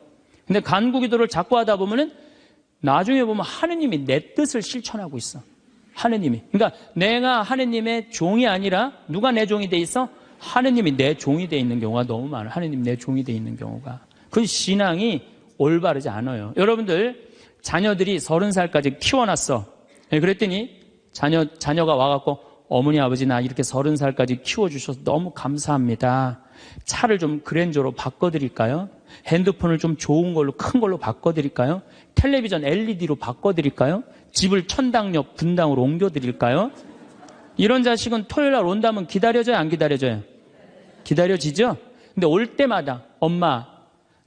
근데 간구 기도를 자꾸 하다 보면은 나중에 보면 하느님이 내 뜻을 실천하고 있어. 하느님이. 그러니까 내가 하느님의 종이 아니라 누가 내 종이 돼 있어? 하느님이 내 종이 돼 있는 경우가 너무 많아. 하느님 내 종이 돼 있는 경우가. 그 신앙이 올바르지 않아요. 여러분들 자녀들이 30살까지 키워놨어. 그랬더니 자녀가 와갖고 어머니 아버지 나 이렇게 30살까지 키워주셔서 너무 감사합니다. 차를 좀 그랜저로 바꿔드릴까요? 핸드폰을 좀 좋은 걸로 큰 걸로 바꿔드릴까요? 텔레비전 LED로 바꿔드릴까요? 집을 천당역 분당으로 옮겨드릴까요? 이런 자식은 토요일날 온다면 기다려져요? 안 기다려져요? 기다려지죠? 근데 올 때마다 엄마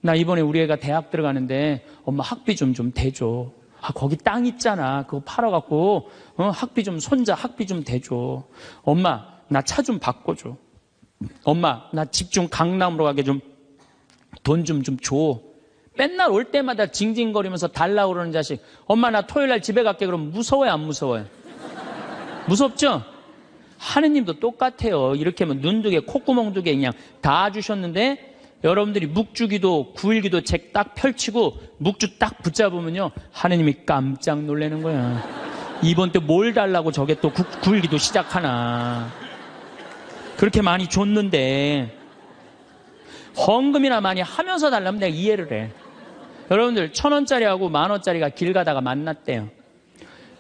나 이번에 우리 애가 대학 들어가는데 엄마 학비 좀 대줘. 거기 땅 있잖아. 그거 팔아갖고 학비 좀 손자 학비 좀 대줘. 엄마 나 차 좀 바꿔줘. 엄마 나 집 좀 강남으로 가게 좀 돈 좀 줘. 맨날 올 때마다 징징거리면서 달라고 그러는 자식. 엄마 나 토요일 날 집에 갈게. 그러면 무서워요, 안 무서워요? 무섭죠? 하느님도 똑같아요. 이렇게 하면 눈 두 개, 콧구멍 두 개 그냥 다 주셨는데 여러분들이 묵주기도 9일기도 책 딱 펼치고 묵주 딱 붙잡으면요. 하느님이 깜짝 놀라는 거야. 이번 때 뭘 달라고 저게 또 9일기도 시작하나. 그렇게 많이 줬는데 헌금이나 많이 하면서 달라면 내가 이해를 해. 여러분들 1,000원짜리하고 10,000원짜리가 길 가다가 만났대요.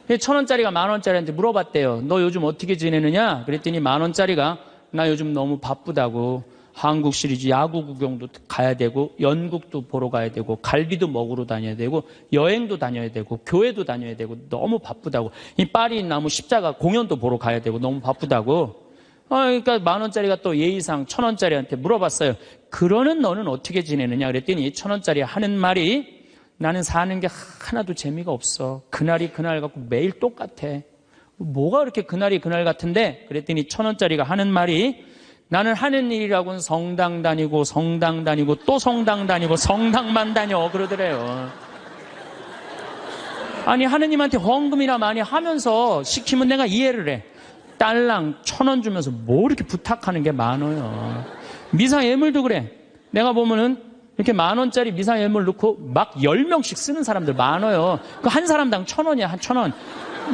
1,000원짜리가 10,000원짜리한테 물어봤대요. 너 요즘 어떻게 지내느냐? 그랬더니 10,000원짜리가 나 요즘 너무 바쁘다고. 한국 시리즈 야구 구경도 가야 되고 연극도 보러 가야 되고 갈비도 먹으러 다녀야 되고 여행도 다녀야 되고 교회도 다녀야 되고 너무 바쁘다고. 이 파리 나무 십자가 공연도 보러 가야 되고 너무 바쁘다고. 그러니까 10,000원짜리가 또 예의상 1,000원짜리한테 물어봤어요. 그러는 너는 어떻게 지내느냐? 그랬더니 1,000원짜리 하는 말이 나는 사는 게 하나도 재미가 없어. 그날이 그날 같고 매일 똑같아. 뭐가 그렇게 그날이 그날 같은데? 그랬더니 1,000원짜리가 하는 말이 나는 하는 일이라고는 성당 다니고 또 성당 다니고 성당만 다녀 그러더래요. 아니 하느님한테 헌금이나 많이 하면서 시키면 내가 이해를 해. 딸랑 1,000원 주면서 뭐 이렇게 부탁하는 게 많아요. 미사 예물도 그래. 내가 보면은 이렇게 10,000원짜리 미사 예물 넣고 막 10명씩 쓰는 사람들 많아요. 그 한 사람당 1,000원이야, 한 1,000원.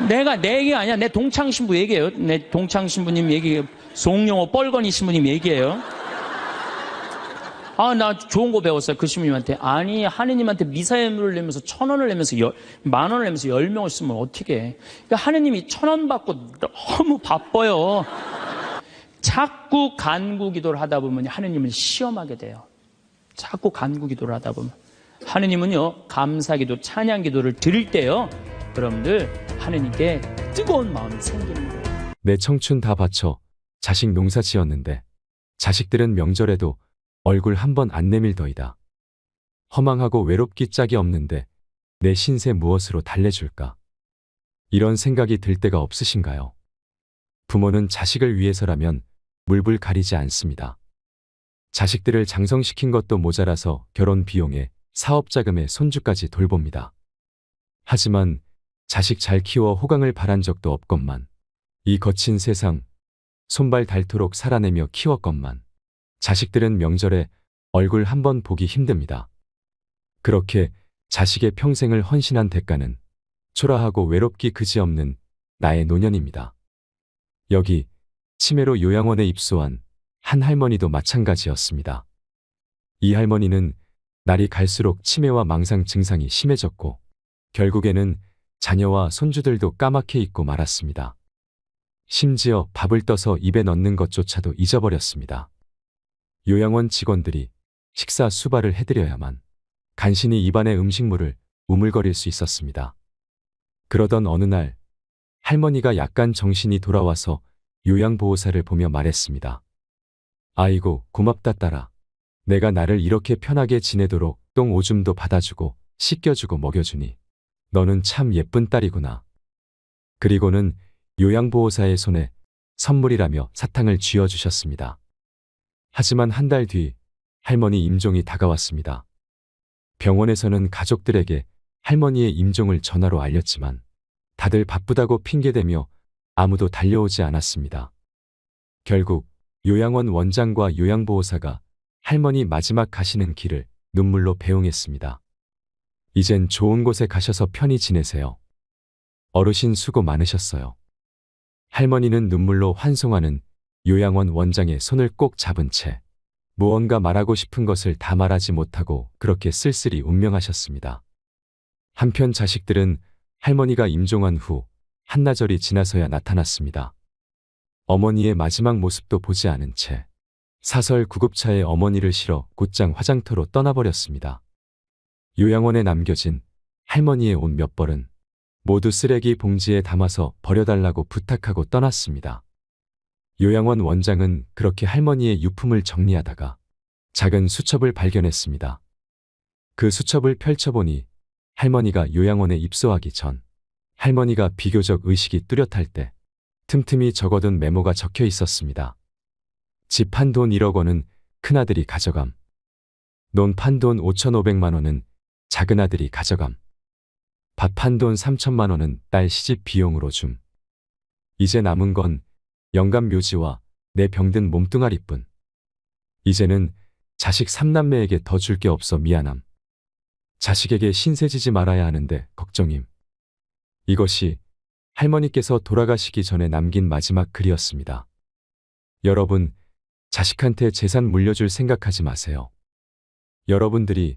내 얘기가 아니야. 내 동창 신부 얘기예요. 내 동창 신부님 얘기예요. 송영호 뻘건이 신부님 얘기예요. 나 좋은 거 배웠어요. 그 신부님한테. 아니, 하느님한테 미사 예물을 내면서 1,000원을 내면서 10,000원을 내면서 10명을 쓰면 어떻게 해. 그러니까 하느님이 1,000원 받고 너무 바빠요. 자꾸 간구 기도를 하다 보면 하느님을 시험하게 돼요. 자꾸 간구 기도를 하다 보면. 하느님은요, 감사 기도, 찬양 기도를 드릴 때요, 여러분들, 하느님께 뜨거운 마음이 생기는 거예요. 내 청춘 다 바쳐 자식 농사 지었는데 자식들은 명절에도 얼굴 한 번 안 내밀더이다. 허망하고 외롭기 짝이 없는데 내 신세 무엇으로 달래줄까? 이런 생각이 들 때가 없으신가요? 부모는 자식을 위해서라면 물불 가리지 않습니다. 자식들을 장성시킨 것도 모자라서 결혼 비용에 사업 자금에 손주까지 돌봅니다. 하지만 자식 잘 키워 호강을 바란 적도 없건만 이 거친 세상 손발 닳도록 살아내며 키웠건만 자식들은 명절에 얼굴 한 번 보기 힘듭니다. 그렇게 자식의 평생을 헌신한 대가는 초라하고 외롭기 그지없는 나의 노년입니다. 여기 치매로 요양원에 입소한 한 할머니도 마찬가지였습니다. 이 할머니는 날이 갈수록 치매와 망상 증상이 심해졌고 결국에는 자녀와 손주들도 까맣게 잊고 말았습니다. 심지어 밥을 떠서 입에 넣는 것조차도 잊어버렸습니다. 요양원 직원들이 식사 수발을 해드려야만 간신히 입안의 음식물을 우물거릴 수 있었습니다. 그러던 어느 날 할머니가 약간 정신이 돌아와서 요양보호사를 보며 말했습니다. 아이고 고맙다 딸아. 내가 나를 이렇게 편하게 지내도록 똥 오줌도 받아주고 씻겨주고 먹여주니 너는 참 예쁜 딸이구나. 그리고는 요양보호사의 손에 선물이라며 사탕을 쥐어주셨습니다. 하지만 한 달 뒤 할머니 임종이 다가왔습니다. 병원에서는 가족들에게 할머니의 임종을 전화로 알렸지만 다들 바쁘다고 핑계대며 아무도 달려오지 않았습니다. 결국 요양원 원장과 요양보호사가 할머니 마지막 가시는 길을 눈물로 배웅했습니다. 이젠 좋은 곳에 가셔서 편히 지내세요. 어르신 수고 많으셨어요. 할머니는 눈물로 환송하는 요양원 원장의 손을 꼭 잡은 채 무언가 말하고 싶은 것을 다 말하지 못하고 그렇게 쓸쓸히 운명하셨습니다. 한편 자식들은 할머니가 임종한 후 한나절이 지나서야 나타났습니다. 어머니의 마지막 모습도 보지 않은 채 사설 구급차에 어머니를 실어 곧장 화장터로 떠나버렸습니다. 요양원에 남겨진 할머니의 옷 몇 벌은 모두 쓰레기 봉지에 담아서 버려달라고 부탁하고 떠났습니다. 요양원 원장은 그렇게 할머니의 유품을 정리하다가 작은 수첩을 발견했습니다. 그 수첩을 펼쳐보니 할머니가 요양원에 입소하기 전 할머니가 비교적 의식이 뚜렷할 때 틈틈이 적어둔 메모가 적혀 있었습니다. 집 한 돈 1억 원은 큰아들이 가져감. 논 판 돈 5,500만 원은 작은 아들이 가져감. 밥 한 돈 3천만 원은 딸 시집 비용으로 줌. 이제 남은 건 영감 묘지와 내 병든 몸뚱아리뿐. 이제는 자식 3남매에게 더 줄 게 없어 미안함. 자식에게 신세지지 말아야 하는데 걱정임. 이것이 할머니께서 돌아가시기 전에 남긴 마지막 글이었습니다. 여러분, 자식한테 재산 물려줄 생각하지 마세요. 여러분들이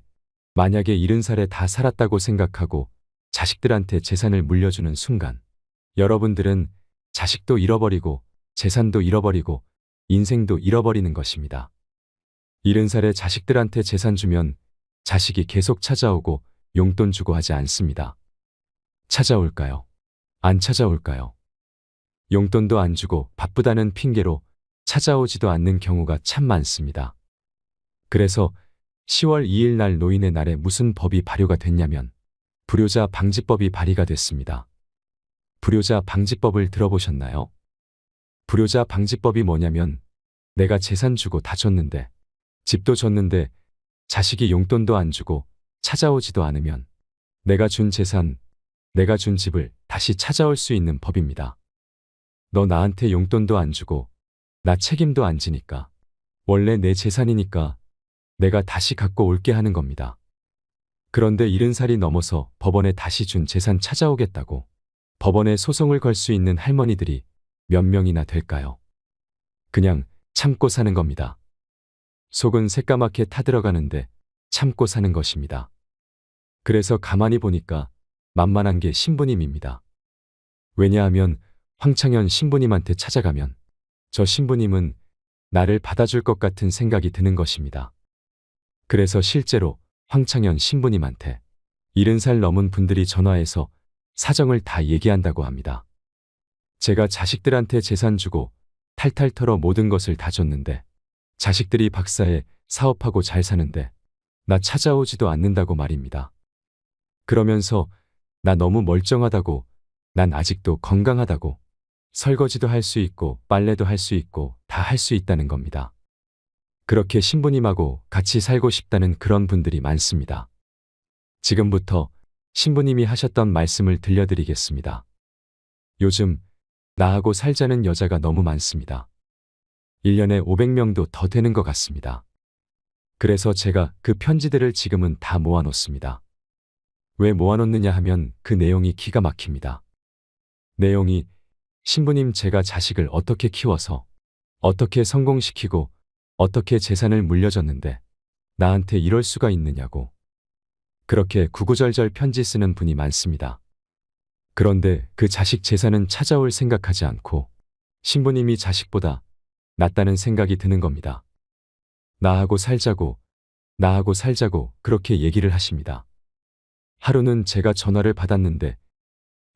만약에 70살에 다 살았다고 생각하고 자식들한테 재산을 물려주는 순간, 여러분들은 자식도 잃어버리고 재산도 잃어버리고 인생도 잃어버리는 것입니다. 70살에 자식들한테 재산 주면 자식이 계속 찾아오고 용돈 주고 하지 않습니다. 찾아올까요? 안 찾아올까요? 용돈도 안 주고 바쁘다는 핑계로 찾아오지도 않는 경우가 참 많습니다. 그래서 10월 2일 날 노인의 날에 무슨 법이 발효가 됐냐면 불효자 방지법이 발의가 됐습니다. 불효자 방지법을 들어보셨나요? 불효자 방지법이 뭐냐면 내가 재산 주고 다 줬는데 집도 줬는데 자식이 용돈도 안 주고 찾아오지도 않으면 내가 준 재산, 내가 준 집을 다시 찾아올 수 있는 법입니다. 너 나한테 용돈도 안 주고 나 책임도 안 지니까 원래 내 재산이니까 내가 다시 갖고 올게 하는 겁니다. 그런데 70살이 넘어서 법원에 다시 준 재산 찾아오겠다고 법원에 소송을 걸 수 있는 할머니들이 몇 명이나 될까요? 그냥 참고 사는 겁니다. 속은 새까맣게 타들어가는데 참고 사는 것입니다. 그래서 가만히 보니까 만만한 게 신부님입니다. 왜냐하면 황창현 신부님한테 찾아가면 저 신부님은 나를 받아줄 것 같은 생각이 드는 것입니다. 그래서 실제로 황창현 신부님한테 70살 넘은 분들이 전화해서 사정을 다 얘기한다고 합니다. 제가 자식들한테 재산 주고 탈탈 털어 모든 것을 다 줬는데 자식들이 박사해 사업하고 잘 사는데 나 찾아오지도 않는다고 말입니다. 그러면서 나 너무 멀쩡하다고, 난 아직도 건강하다고, 설거지도 할 수 있고 빨래도 할 수 있고 다 할 수 있다는 겁니다. 그렇게 신부님하고 같이 살고 싶다는 그런 분들이 많습니다. 지금부터 신부님이 하셨던 말씀을 들려드리겠습니다. 요즘 나하고 살자는 여자가 너무 많습니다. 1년에 500명도 더 되는 것 같습니다. 그래서 제가 그 편지들을 지금은 다 모아놓습니다. 왜 모아놓느냐 하면 그 내용이 기가 막힙니다. 내용이 신부님 제가 자식을 어떻게 키워서 어떻게 성공시키고 어떻게 재산을 물려줬는데 나한테 이럴 수가 있느냐고 그렇게 구구절절 편지 쓰는 분이 많습니다. 그런데 그 자식 재산은 찾아올 생각하지 않고 신부님이 자식보다 낫다는 생각이 드는 겁니다. 나하고 살자고 그렇게 얘기를 하십니다. 하루는 제가 전화를 받았는데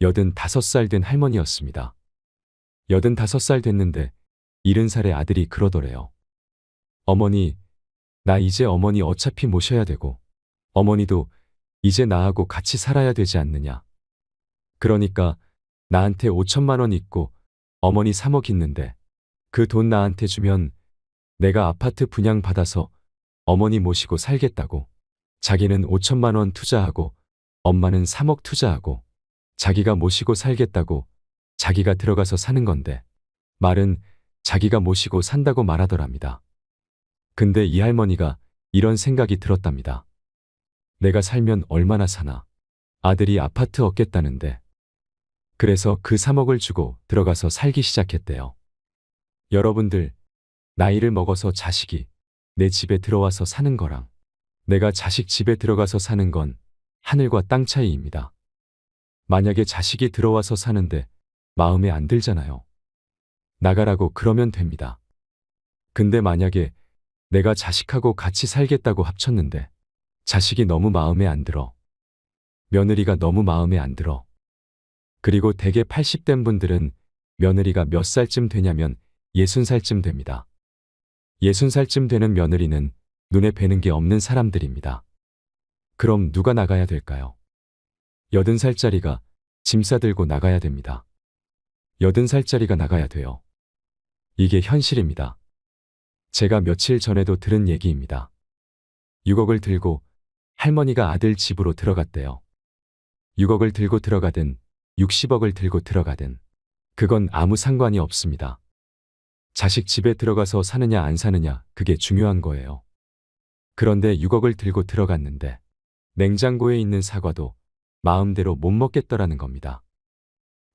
85살 된 할머니였습니다. 85살 됐는데 70살의 아들이 그러더래요. 어머니, 나 이제 어머니 어차피 모셔야 되고 어머니도 이제 나하고 같이 살아야 되지 않느냐. 그러니까 나한테 5천만 원 있고 어머니 3억 있는데 그 돈 나한테 주면 내가 아파트 분양 받아서 어머니 모시고 살겠다고. 자기는 5천만 원 투자하고 엄마는 3억 투자하고 자기가 모시고 살겠다고 자기가 들어가서 사는 건데 말은 자기가 모시고 산다고 말하더랍니다. 근데 이 할머니가 이런 생각이 들었답니다. 내가 살면 얼마나 사나. 아들이 아파트 얻겠다는데. 그래서 그 3억을 주고 들어가서 살기 시작했대요. 여러분들, 나이를 먹어서 자식이 내 집에 들어와서 사는 거랑 내가 자식 집에 들어가서 사는 건 하늘과 땅 차이입니다. 만약에 자식이 들어와서 사는데 마음에 안 들잖아요. 나가라고 그러면 됩니다. 근데 만약에 내가 자식하고 같이 살겠다고 합쳤는데 자식이 너무 마음에 안 들어. 며느리가 너무 마음에 안 들어. 그리고 대개 80된 분들은 며느리가 몇 살쯤 되냐면 60살쯤 됩니다. 60살쯤 되는 며느리는 눈에 뵈는 게 없는 사람들입니다. 그럼 누가 나가야 될까요? 80살짜리가 짐 싸들고 나가야 됩니다. 80살짜리가 나가야 돼요. 이게 현실입니다. 제가 며칠 전에도 들은 얘기입니다. 6억을 들고 할머니가 아들 집으로 들어갔대요. 6억을 들고 들어가든 60억을 들고 들어가든 그건 아무 상관이 없습니다. 자식 집에 들어가서 사느냐 안 사느냐 그게 중요한 거예요. 그런데 6억을 들고 들어갔는데 냉장고에 있는 사과도 마음대로 못 먹겠더라는 겁니다.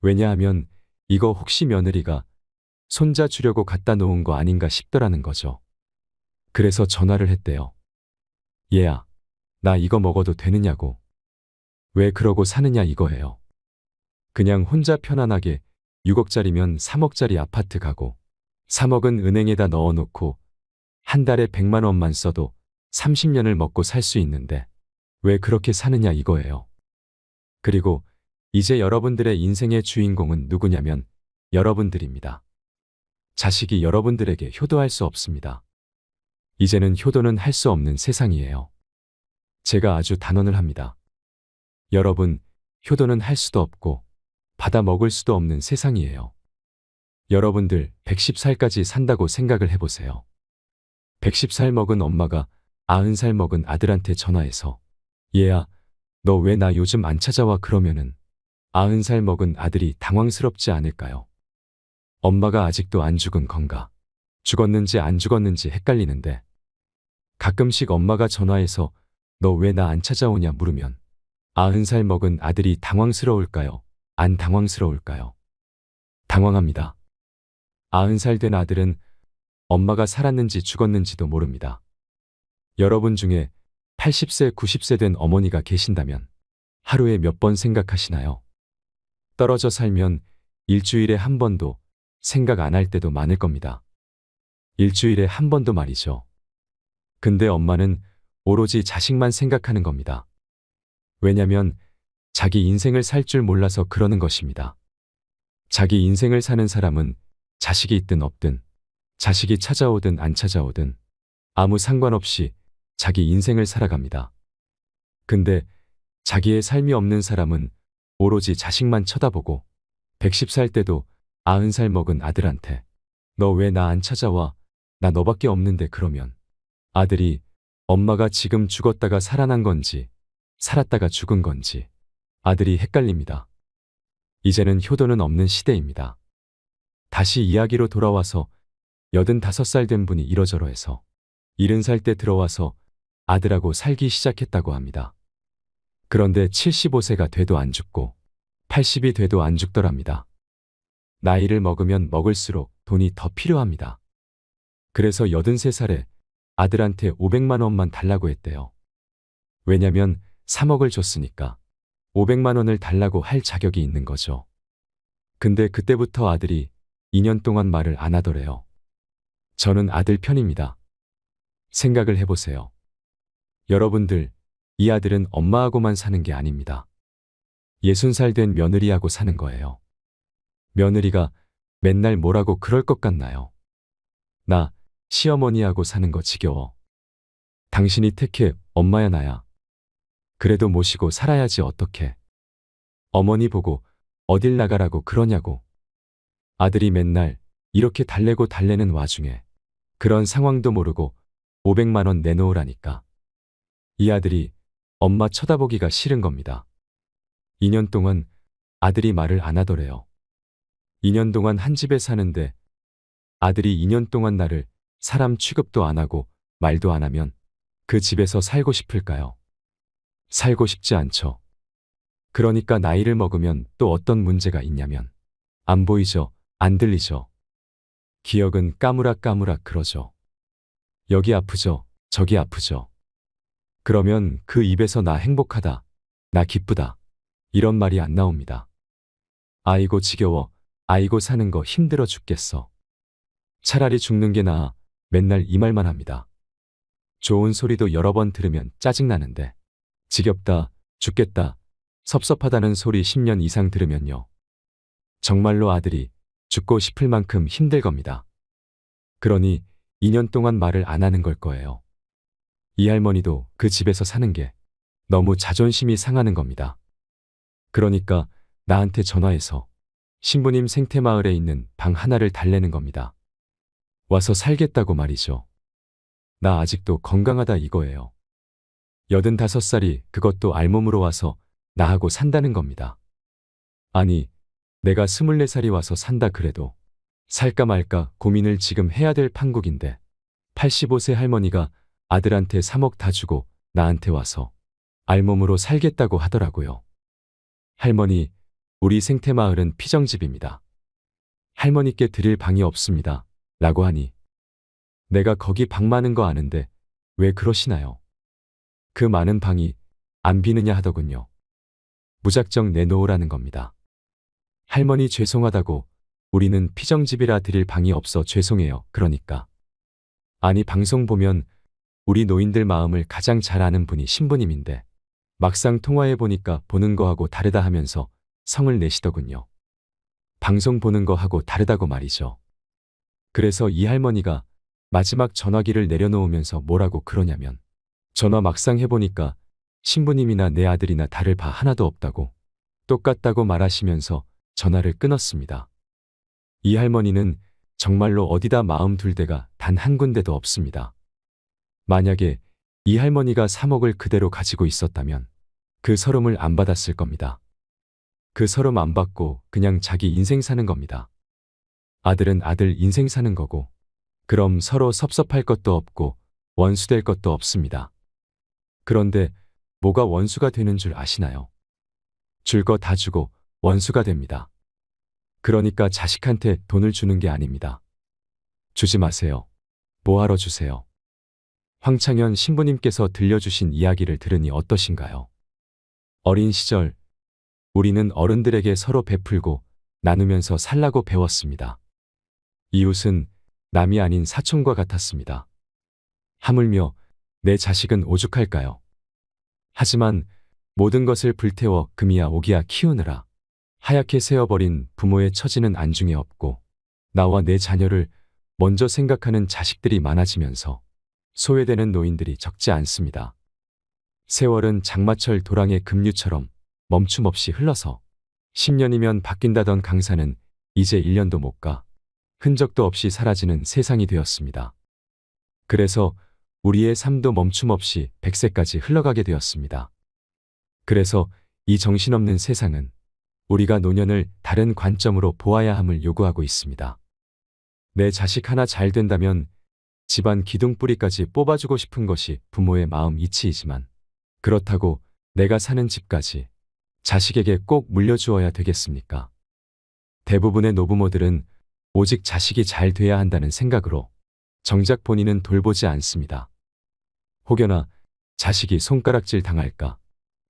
왜냐하면 이거 혹시 며느리가 손자 주려고 갖다 놓은 거 아닌가 싶더라는 거죠. 그래서 전화를 했대요. 얘야, 나 이거 먹어도 되느냐고. 왜 그러고 사느냐 이거예요. 그냥 혼자 편안하게 6억짜리면 3억짜리 아파트 가고 3억은 은행에다 넣어놓고 한 달에 100만 원만 써도 30년을 먹고 살 수 있는데 왜 그렇게 사느냐 이거예요. 그리고 이제 여러분들의 인생의 주인공은 누구냐면 여러분들입니다. 자식이 여러분들에게 효도할 수 없습니다. 이제는 효도는 할 수 없는 세상이에요. 제가 아주 단언을 합니다. 여러분, 효도는 할 수도 없고 받아 먹을 수도 없는 세상이에요. 여러분들 110살까지 산다고 생각을 해보세요. 110살 먹은 엄마가 90살 먹은 아들한테 전화해서 얘야, 너 왜 나 요즘 안 찾아와 그러면은 90살 먹은 아들이 당황스럽지 않을까요? 엄마가 아직도 안 죽은 건가? 죽었는지 안 죽었는지 헷갈리는데 가끔씩 엄마가 전화해서 너 왜 나 안 찾아오냐 물으면 90살 먹은 아들이 당황스러울까요? 안 당황스러울까요? 당황합니다. 90살 된 아들은 엄마가 살았는지 죽었는지도 모릅니다. 여러분 중에 80세, 90세 된 어머니가 계신다면 하루에 몇 번 생각하시나요? 떨어져 살면 일주일에 한 번도 생각 안 할 때도 많을 겁니다. 일주일에 한 번도 말이죠. 근데 엄마는 오로지 자식만 생각하는 겁니다. 왜냐면 자기 인생을 살 줄 몰라서 그러는 것입니다. 자기 인생을 사는 사람은 자식이 있든 없든 자식이 찾아오든 안 찾아오든 아무 상관없이 자기 인생을 살아갑니다. 근데 자기의 삶이 없는 사람은 오로지 자식만 쳐다보고 110살 때도 90살 먹은 아들한테 너 왜 나 안 찾아와? 나 너밖에 없는데 그러면 아들이 엄마가 지금 죽었다가 살아난 건지 살았다가 죽은 건지 아들이 헷갈립니다. 이제는 효도는 없는 시대입니다. 다시 이야기로 돌아와서 85살 된 분이 이러저러해서 70살 때 들어와서 아들하고 살기 시작했다고 합니다. 그런데 75세가 돼도 안 죽고 80이 돼도 안 죽더랍니다. 나이를 먹으면 먹을수록 돈이 더 필요합니다. 그래서 83살에 아들한테 500만 원만 달라고 했대요. 왜냐면 3억을 줬으니까 500만 원을 달라고 할 자격이 있는 거죠. 근데 그때부터 아들이 2년 동안 말을 안 하더래요. 저는 아들 편입니다. 생각을 해보세요. 여러분들, 이 아들은 엄마하고만 사는 게 아닙니다. 60살 된 며느리하고 사는 거예요. 며느리가 맨날 뭐라고 그럴 것 같나요? 나 시어머니하고 사는 거 지겨워. 당신이 택해, 엄마야 나야. 그래도 모시고 살아야지 어떡해. 어머니 보고 어딜 나가라고 그러냐고. 아들이 맨날 이렇게 달래고 달래는 와중에 그런 상황도 모르고 500만 원 내놓으라니까. 이 아들이 엄마 쳐다보기가 싫은 겁니다. 2년 동안 아들이 말을 안 하더래요. 2년 동안 한 집에 사는데 아들이 2년 동안 나를 사람 취급도 안 하고 말도 안 하면 그 집에서 살고 싶을까요? 살고 싶지 않죠. 그러니까 나이를 먹으면 또 어떤 문제가 있냐면 안 보이죠? 안 들리죠? 기억은 까무락까무락 그러죠. 여기 아프죠? 저기 아프죠? 그러면 그 입에서 나 행복하다, 나 기쁘다 이런 말이 안 나옵니다. 아이고 지겨워, 아이고 사는 거 힘들어 죽겠어. 차라리 죽는 게 나아 맨날 이 말만 합니다. 좋은 소리도 여러 번 들으면 짜증나는데 지겹다, 죽겠다, 섭섭하다는 소리 10년 이상 들으면요. 정말로 아들이 죽고 싶을 만큼 힘들 겁니다. 그러니 2년 동안 말을 안 하는 걸 거예요. 이 할머니도 그 집에서 사는 게 너무 자존심이 상하는 겁니다. 그러니까 나한테 전화해서 신부님 생태마을에 있는 방 하나를 달래는 겁니다. 와서 살겠다고 말이죠. 나 아직도 건강하다 이거예요. 85살이 그것도 알몸으로 와서 나하고 산다는 겁니다. 아니, 내가 24살이 와서 산다 그래도 살까 말까 고민을 지금 해야 될 판국인데 85세 할머니가 아들한테 3억 다 주고 나한테 와서 알몸으로 살겠다고 하더라고요. 할머니, 우리 생태마을은 피정집입니다. 할머니께 드릴 방이 없습니다. 라고 하니 내가 거기 방 많은 거 아는데 왜 그러시나요? 그 많은 방이 안 비느냐 하더군요. 무작정 내놓으라는 겁니다. 할머니 죄송하다고 우리는 피정집이라 드릴 방이 없어 죄송해요. 그러니까. 아니 방송 보면 우리 노인들 마음을 가장 잘 아는 분이 신부님인데 막상 통화해 보니까 보는 거하고 다르다 하면서 성을 내시더군요. 방송 보는 거하고 다르다고 말이죠. 그래서 이 할머니가 마지막 전화기를 내려놓으면서 뭐라고 그러냐면 전화 막상 해보니까 신부님이나 내 아들이나 다를 바 하나도 없다고 똑같다고 말하시면서 전화를 끊었습니다. 이 할머니는 정말로 어디다 마음 둘 데가 단 한 군데도 없습니다. 만약에 이 할머니가 3억을 그대로 가지고 있었다면 그 서름을 안 받았을 겁니다. 그 서름 안 받고 그냥 자기 인생 사는 겁니다. 아들은 아들 인생 사는 거고 그럼 서로 섭섭할 것도 없고 원수될 것도 없습니다. 그런데 뭐가 원수가 되는 줄 아시나요? 줄 거 다 주고 원수가 됩니다. 그러니까 자식한테 돈을 주는 게 아닙니다. 주지 마세요. 뭐하러 주세요? 황창현 신부님께서 들려주신 이야기를 들으니 어떠신가요? 어린 시절 우리는 어른들에게 서로 베풀고 나누면서 살라고 배웠습니다. 이웃은 남이 아닌 사촌과 같았습니다. 하물며 내 자식은 오죽할까요? 하지만 모든 것을 불태워 금이야 오기야 키우느라 하얗게 새어버린 부모의 처지는 안중에 없고 나와 내 자녀를 먼저 생각하는 자식들이 많아지면서 소외되는 노인들이 적지 않습니다. 세월은 장마철 도랑의 급류처럼 멈춤없이 흘러서 10년이면 바뀐다던 강산은 이제 1년도 못 가 흔적도 없이 사라지는 세상이 되었습니다. 그래서 우리의 삶도 멈춤없이 100세까지 흘러가게 되었습니다. 그래서 이 정신없는 세상은 우리가 노년을 다른 관점으로 보아야 함을 요구하고 있습니다. 내 자식 하나 잘 된다면 집안 기둥뿌리까지 뽑아주고 싶은 것이 부모의 마음 이치이지만 그렇다고 내가 사는 집까지 자식에게 꼭 물려주어야 되겠습니까? 대부분의 노부모들은 오직 자식이 잘 돼야 한다는 생각으로 정작 본인은 돌보지 않습니다. 혹여나 자식이 손가락질 당할까,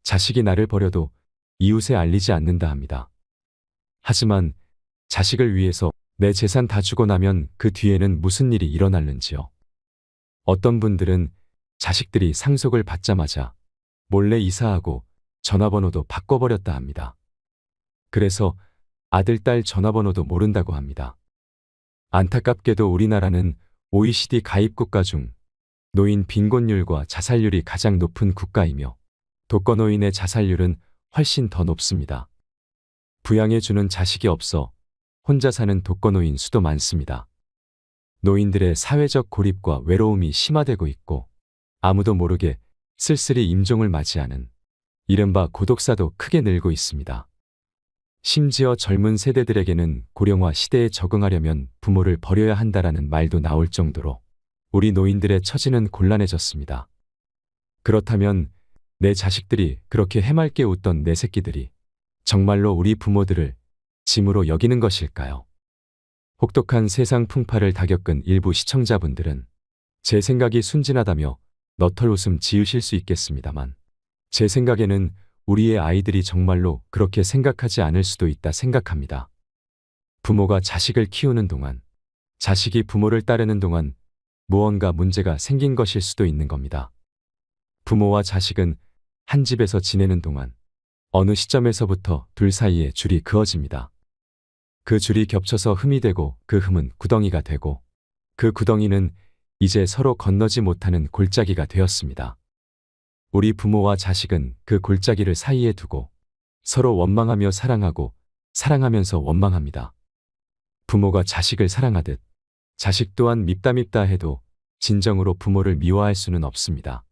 자식이 나를 버려도 이웃에 알리지 않는다 합니다. 하지만 자식을 위해서 내 재산 다 주고 나면 그 뒤에는 무슨 일이 일어날는지요. 어떤 분들은 자식들이 상속을 받자마자 몰래 이사하고 전화번호도 바꿔버렸다 합니다. 그래서 아들, 딸 전화번호도 모른다고 합니다. 안타깝게도 우리나라는 OECD 가입국가 중 노인 빈곤율과 자살률이 가장 높은 국가이며 독거노인의 자살률은 훨씬 더 높습니다. 부양해주는 자식이 없어 혼자 사는 독거노인 수도 많습니다. 노인들의 사회적 고립과 외로움이 심화되고 있고 아무도 모르게 쓸쓸히 임종을 맞이하는 이른바 고독사도 크게 늘고 있습니다. 심지어 젊은 세대들에게는 고령화 시대에 적응하려면 부모를 버려야 한다라는 말도 나올 정도로 우리 노인들의 처지는 곤란해졌습니다. 그렇다면 내 자식들이 그렇게 해맑게 웃던 내 새끼들이 정말로 우리 부모들을 짐으로 여기는 것일까요? 혹독한 세상 풍파를 다 겪은 일부 시청자분들은 제 생각이 순진하다며 너털 웃음 지으실 수 있겠습니다만 제 생각에는 우리의 아이들이 정말로 그렇게 생각하지 않을 수도 있다 생각합니다. 부모가 자식을 키우는 동안, 자식이 부모를 따르는 동안 무언가 문제가 생긴 것일 수도 있는 겁니다. 부모와 자식은 한 집에서 지내는 동안 어느 시점에서부터 둘 사이에 줄이 그어집니다. 그 줄이 겹쳐서 흠이 되고 그 흠은 구덩이가 되고 그 구덩이는 이제 서로 건너지 못하는 골짜기가 되었습니다. 우리 부모와 자식은 그 골짜기를 사이에 두고 서로 원망하며 사랑하고 사랑하면서 원망합니다. 부모가 자식을 사랑하듯 자식 또한 밉다 해도 진정으로 부모를 미워할 수는 없습니다.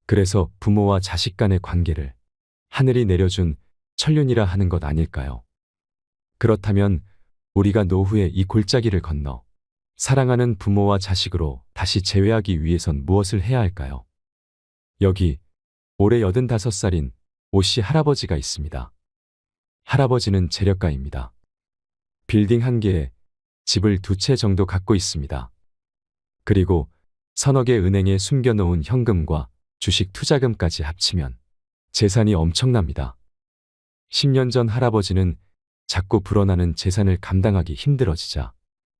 그래서 부모와 자식 간의 관계를 하늘이 내려준 천륜이라 하는 것 아닐까요? 그렇다면 우리가 노후에 이 골짜기를 건너 사랑하는 부모와 자식으로 다시 재회하기 위해선 무엇을 해야 할까요? 여기 올해 85살인 오씨 할아버지가 있습니다. 할아버지는 재력가입니다. 빌딩 한 개에 집을 2채 정도 갖고 있습니다. 그리고 서너 개 은행에 숨겨놓은 현금과 주식 투자금까지 합치면 재산이 엄청납니다. 10년 전 할아버지는 자꾸 불어나는 재산을 감당하기 힘들어지자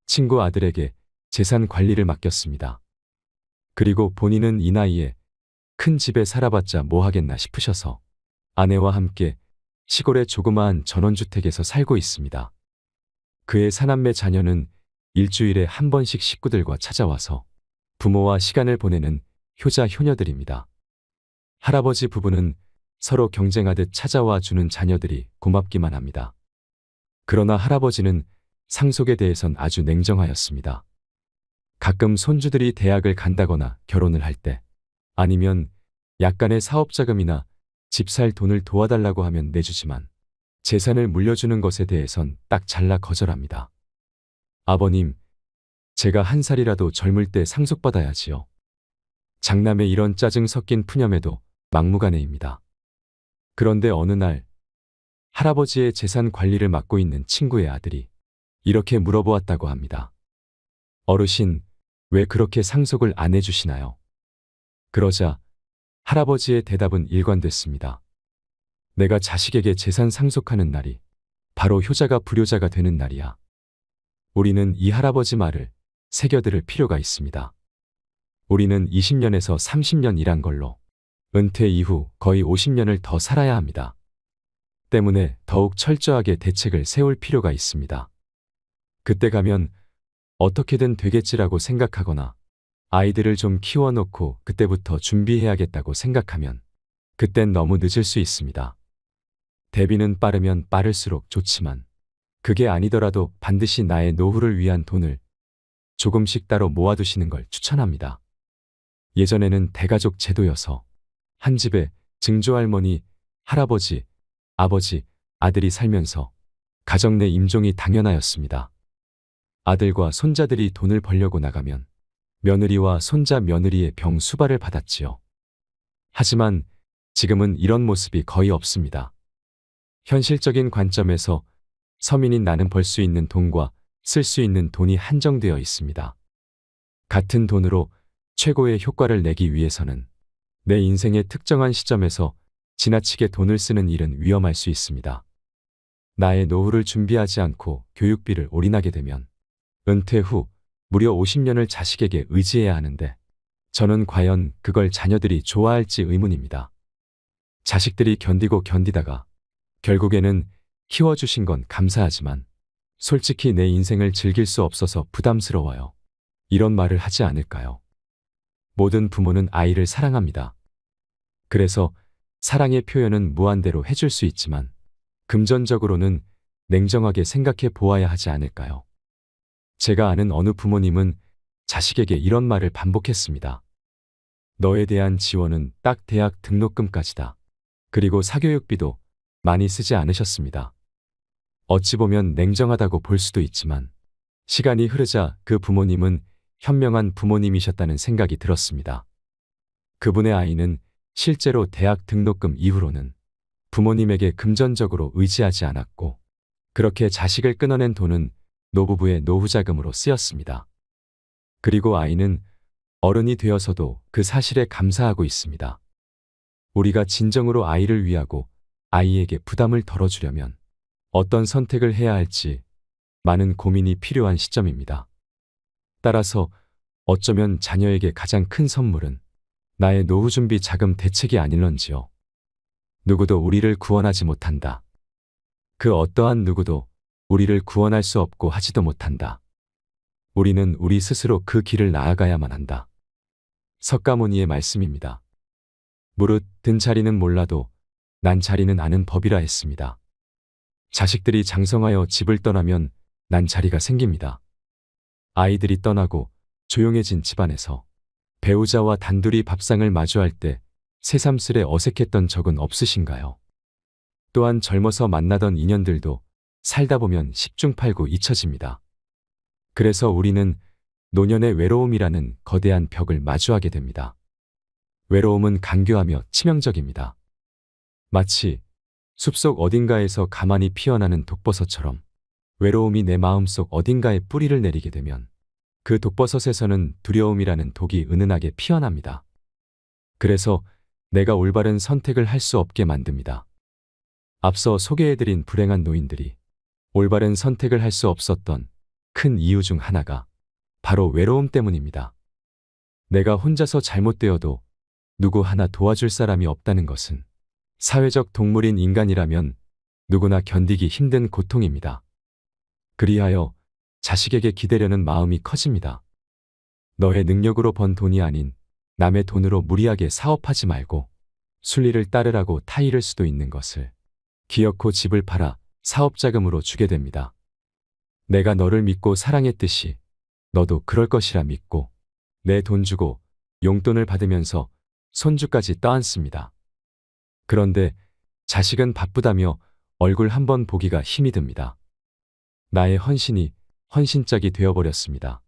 친구 아들에게 재산 관리를 맡겼습니다. 그리고 본인은 이 나이에 큰 집에 살아봤자 뭐 하겠나 싶으셔서 아내와 함께 시골의 조그마한 전원주택에서 살고 있습니다. 그의 사남매 자녀는 일주일에 한 번씩 식구들과 찾아와서 부모와 시간을 보내는 효자 효녀들입니다. 할아버지 부부는 서로 경쟁하듯 찾아와 주는 자녀들이 고맙기만 합니다. 그러나 할아버지는 상속에 대해선 아주 냉정하였습니다. 가끔 손주들이 대학을 간다거나 결혼을 할 때 아니면 약간의 사업자금이나 집 살 돈을 도와달라고 하면 내주지만 재산을 물려주는 것에 대해선 딱 잘라 거절합니다. 아버님, 제가 한 살이라도 젊을 때 상속받아야지요. 장남의 이런 짜증 섞인 푸념에도 막무가내입니다. 그런데 어느 날 할아버지의 재산 관리를 맡고 있는 친구의 아들이 이렇게 물어보았다고 합니다. 어르신, 왜 그렇게 상속을 안 해주시나요? 그러자 할아버지의 대답은 일관됐습니다. 내가 자식에게 재산 상속하는 날이 바로 효자가 불효자가 되는 날이야. 우리는 이 할아버지 말을 새겨들을 필요가 있습니다. 우리는 20년에서 30년 일한 걸로 은퇴 이후 거의 50년을 더 살아야 합니다. 때문에 더욱 철저하게 대책을 세울 필요가 있습니다. 그때 가면 어떻게든 되겠지라고 생각하거나 아이들을 좀 키워놓고 그때부터 준비해야겠다고 생각하면 그땐 너무 늦을 수 있습니다. 대비는 빠르면 빠를수록 좋지만 그게 아니더라도 반드시 나의 노후를 위한 돈을 조금씩 따로 모아두시는 걸 추천합니다. 예전에는 대가족 제도여서 한 집에 증조할머니, 할아버지, 아버지, 아들이 살면서 가정 내 임종이 당연하였습니다. 아들과 손자들이 돈을 벌려고 나가면 며느리와 손자 며느리의 병 수발을 받았지요. 하지만 지금은 이런 모습이 거의 없습니다. 현실적인 관점에서 서민인 나는 벌 수 있는 돈과 쓸 수 있는 돈이 한정되어 있습니다. 같은 돈으로 최고의 효과를 내기 위해서는 내 인생의 특정한 시점에서 지나치게 돈을 쓰는 일은 위험할 수 있습니다. 나의 노후를 준비하지 않고 교육비를 올인하게 되면 은퇴 후 무려 50년을 자식에게 의지해야 하는데 저는 과연 그걸 자녀들이 좋아할지 의문입니다. 자식들이 견디고 견디다가 결국에는 키워주신 건 감사하지만 솔직히 내 인생을 즐길 수 없어서 부담스러워요. 이런 말을 하지 않을까요? 모든 부모는 아이를 사랑합니다. 그래서 사랑의 표현은 무한대로 해줄 수 있지만 금전적으로는 냉정하게 생각해 보아야 하지 않을까요? 제가 아는 어느 부모님은 자식에게 이런 말을 반복했습니다. 너에 대한 지원은 딱 대학 등록금까지다. 그리고 사교육비도 많이 쓰지 않으셨습니다. 어찌 보면 냉정하다고 볼 수도 있지만 시간이 흐르자 그 부모님은 현명한 부모님이셨다는 생각이 들었습니다. 그분의 아이는 실제로 대학 등록금 이후로는 부모님에게 금전적으로 의지하지 않았고 그렇게 자식을 끊어낸 돈은 노부부의 노후자금으로 쓰였습니다. 그리고 아이는 어른이 되어서도 그 사실에 감사하고 있습니다. 우리가 진정으로 아이를 위하고 아이에게 부담을 덜어주려면 어떤 선택을 해야 할지 많은 고민이 필요한 시점입니다. 따라서 어쩌면 자녀에게 가장 큰 선물은 나의 노후준비 자금 대책이 아닐런지요. 누구도 우리를 구원하지 못한다. 그 어떠한 누구도 우리를 구원할 수 없고 하지도 못한다. 우리는 우리 스스로 그 길을 나아가야만 한다. 석가모니의 말씀입니다. 무릇 든 자리는 몰라도 난 자리는 아는 법이라 했습니다. 자식들이 장성하여 집을 떠나면 난 자리가 생깁니다. 아이들이 떠나고 조용해진 집안에서 배우자와 단둘이 밥상을 마주할 때 새삼스레 어색했던 적은 없으신가요? 또한 젊어서 만나던 인연들도 살다 보면 10중 8구 잊혀집니다. 그래서 우리는 노년의 외로움이라는 거대한 벽을 마주하게 됩니다. 외로움은 간교하며 치명적입니다. 마치 숲속 어딘가에서 가만히 피어나는 독버섯처럼 외로움이 내 마음속 어딘가에 뿌리를 내리게 되면 그 독버섯에서는 두려움이라는 독이 은은하게 피어납니다. 그래서 내가 올바른 선택을 할 수 없게 만듭니다. 앞서 소개해드린 불행한 노인들이 올바른 선택을 할 수 없었던 큰 이유 중 하나가 바로 외로움 때문입니다. 내가 혼자서 잘못되어도 누구 하나 도와줄 사람이 없다는 것은 사회적 동물인 인간이라면 누구나 견디기 힘든 고통입니다. 그리하여 자식에게 기대려는 마음이 커집니다. 너의 능력으로 번 돈이 아닌 남의 돈으로 무리하게 사업하지 말고 순리를 따르라고 타이를 수도 있는 것을 기어코 집을 팔아 사업자금으로 주게 됩니다. 내가 너를 믿고 사랑했듯이 너도 그럴 것이라 믿고 내 돈 주고 용돈을 받으면서 손주까지 떠안습니다. 그런데 자식은 바쁘다며 얼굴 한번 보기가 힘이 듭니다. 나의 헌신이 헌신짝이 되어버렸습니다.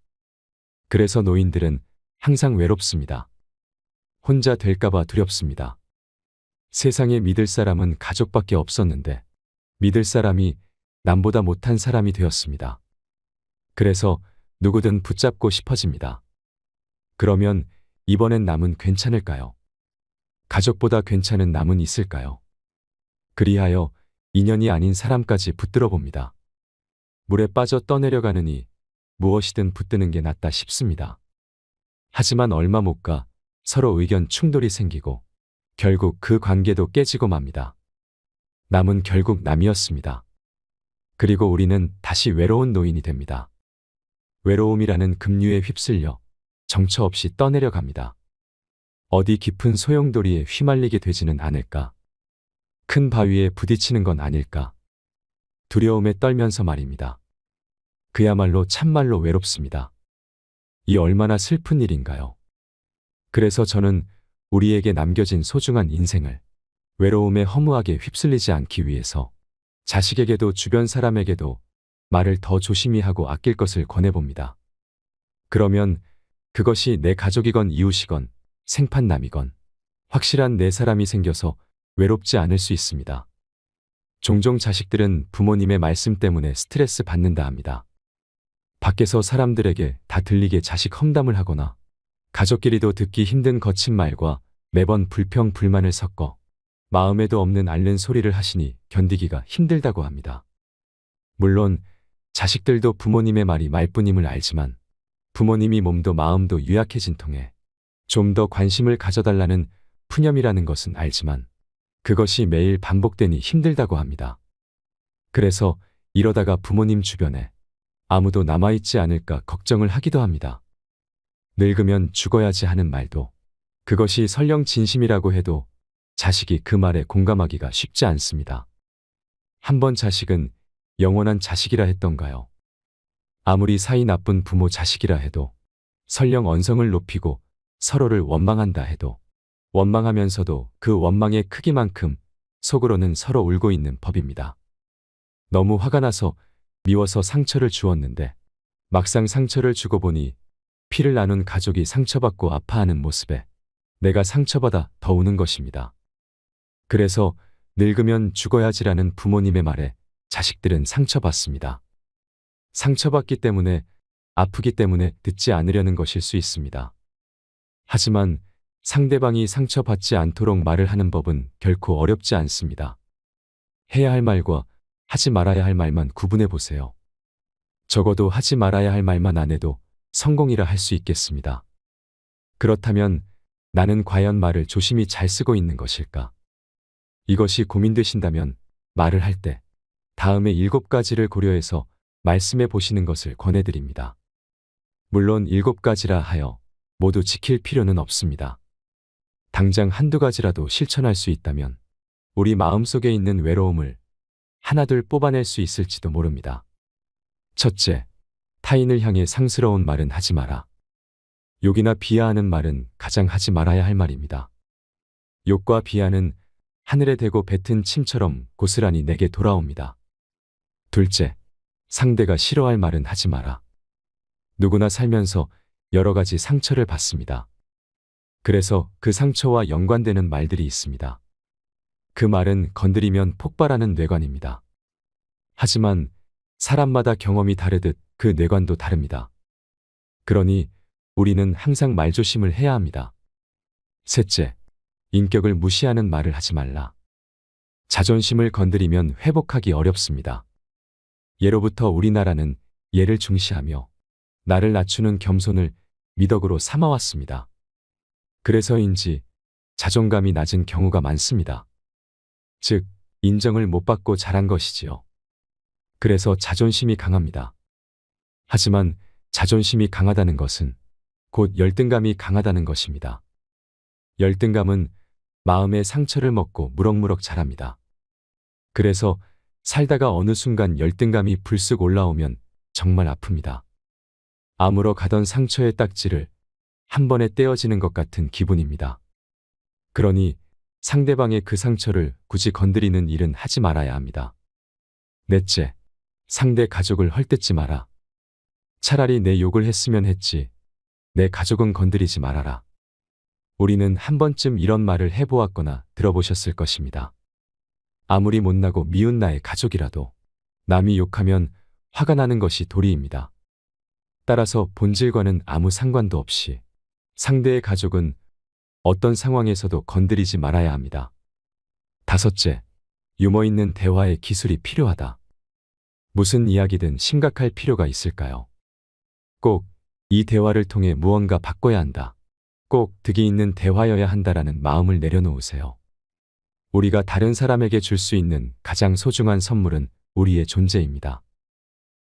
그래서 노인들은 항상 외롭습니다. 혼자 될까봐 두렵습니다. 세상에 믿을 사람은 가족밖에 없었는데 믿을 사람이 남보다 못한 사람이 되었습니다. 그래서 누구든 붙잡고 싶어집니다. 그러면 이번엔 남은 괜찮을까요? 가족보다 괜찮은 남은 있을까요? 그리하여 인연이 아닌 사람까지 붙들어 봅니다. 물에 빠져 떠내려가느니 무엇이든 붙드는 게 낫다 싶습니다. 하지만 얼마 못 가 서로 의견 충돌이 생기고 결국 그 관계도 깨지고 맙니다. 남은 결국 남이었습니다. 그리고 우리는 다시 외로운 노인이 됩니다. 외로움이라는 급류에 휩쓸려 정처 없이 떠내려갑니다. 어디 깊은 소용돌이에 휘말리게 되지는 않을까? 큰 바위에 부딪히는 건 아닐까? 두려움에 떨면서 말입니다. 그야말로 참말로 외롭습니다. 이 얼마나 슬픈 일인가요? 그래서 저는 우리에게 남겨진 소중한 인생을 외로움에 허무하게 휩쓸리지 않기 위해서 자식에게도 주변 사람에게도 말을 더 조심히 하고 아낄 것을 권해봅니다. 그러면 그것이 내 가족이건 이웃이건 생판남이건 확실한 내 사람이 생겨서 외롭지 않을 수 있습니다. 종종 자식들은 부모님의 말씀 때문에 스트레스 받는다 합니다. 밖에서 사람들에게 다 들리게 자식 험담을 하거나 가족끼리도 듣기 힘든 거친 말과 매번 불평 불만을 섞어 마음에도 없는 앓는 소리를 하시니 견디기가 힘들다고 합니다. 물론 자식들도 부모님의 말이 말뿐임을 알지만 부모님이 몸도 마음도 유약해진 통에 좀 더 관심을 가져달라는 푸념이라는 것은 알지만 그것이 매일 반복되니 힘들다고 합니다. 그래서 이러다가 부모님 주변에 아무도 남아있지 않을까 걱정을 하기도 합니다. 늙으면 죽어야지 하는 말도 그것이 설령 진심이라고 해도 자식이 그 말에 공감하기가 쉽지 않습니다. 한번 자식은 영원한 자식이라 했던가요? 아무리 사이 나쁜 부모 자식이라 해도 설령 언성을 높이고 서로를 원망한다 해도 원망하면서도 그 원망의 크기만큼 속으로는 서로 울고 있는 법입니다. 너무 화가 나서 미워서 상처를 주었는데 막상 상처를 주고 보니 피를 나눈 가족이 상처받고 아파하는 모습에 내가 상처받아 더 우는 것입니다. 그래서 늙으면 죽어야지라는 부모님의 말에 자식들은 상처받습니다. 상처받기 때문에 아프기 때문에 듣지 않으려는 것일 수 있습니다. 하지만 상대방이 상처받지 않도록 말을 하는 법은 결코 어렵지 않습니다. 해야 할 말과 하지 말아야 할 말만 구분해 보세요. 적어도 하지 말아야 할 말만 안 해도 성공이라 할 수 있겠습니다. 그렇다면 나는 과연 말을 조심히 잘 쓰고 있는 것일까? 이것이 고민되신다면 말을 할 때 다음에 7가지를 고려해서 말씀해 보시는 것을 권해드립니다. 물론 7가지라 하여 모두 지킬 필요는 없습니다. 당장 한두 가지라도 실천할 수 있다면 우리 마음속에 있는 외로움을 하나둘 뽑아낼 수 있을지도 모릅니다. 첫째, 타인을 향해 상스러운 말은 하지 마라. 욕이나 비하하는 말은 가장 하지 말아야 할 말입니다. 욕과 비하는 하늘에 대고 뱉은 침처럼 고스란히 내게 돌아옵니다. 둘째, 상대가 싫어할 말은 하지 마라. 누구나 살면서 여러 가지 상처를 받습니다. 그래서 그 상처와 연관되는 말들이 있습니다. 그 말은 건드리면 폭발하는 뇌관입니다. 하지만 사람마다 경험이 다르듯 그 뇌관도 다릅니다. 그러니 우리는 항상 말조심을 해야 합니다. 셋째, 인격을 무시하는 말을 하지 말라. 자존심을 건드리면 회복하기 어렵습니다. 예로부터 우리나라는 예를 중시하며 나를 낮추는 겸손을 미덕으로 삼아왔습니다. 그래서인지 자존감이 낮은 경우가 많습니다. 즉, 인정을 못 받고 자란 것이지요. 그래서 자존심이 강합니다. 하지만 자존심이 강하다는 것은 곧 열등감이 강하다는 것입니다. 열등감은 마음의 상처를 먹고 무럭무럭 자랍니다. 그래서 살다가 어느 순간 열등감이 불쑥 올라오면 정말 아픕니다. 아물어 가던 상처의 딱지를 한 번에 떼어지는 것 같은 기분입니다. 그러니 상대방의 그 상처를 굳이 건드리는 일은 하지 말아야 합니다. 넷째, 상대 가족을 헐뜯지 마라. 차라리 내 욕을 했으면 했지. 내 가족은 건드리지 말아라. 우리는 한 번쯤 이런 말을 해보았거나 들어보셨을 것입니다. 아무리 못나고 미운 나의 가족이라도 남이 욕하면 화가 나는 것이 도리입니다. 따라서 본질과는 아무 상관도 없이 상대의 가족은 어떤 상황에서도 건드리지 말아야 합니다. 다섯째, 유머 있는 대화의 기술이 필요하다. 무슨 이야기든 심각할 필요가 있을까요? 꼭 이 대화를 통해 무언가 바꿔야 한다. 꼭 득이 있는 대화여야 한다라는 마음을 내려놓으세요. 우리가 다른 사람에게 줄 수 있는 가장 소중한 선물은 우리의 존재입니다.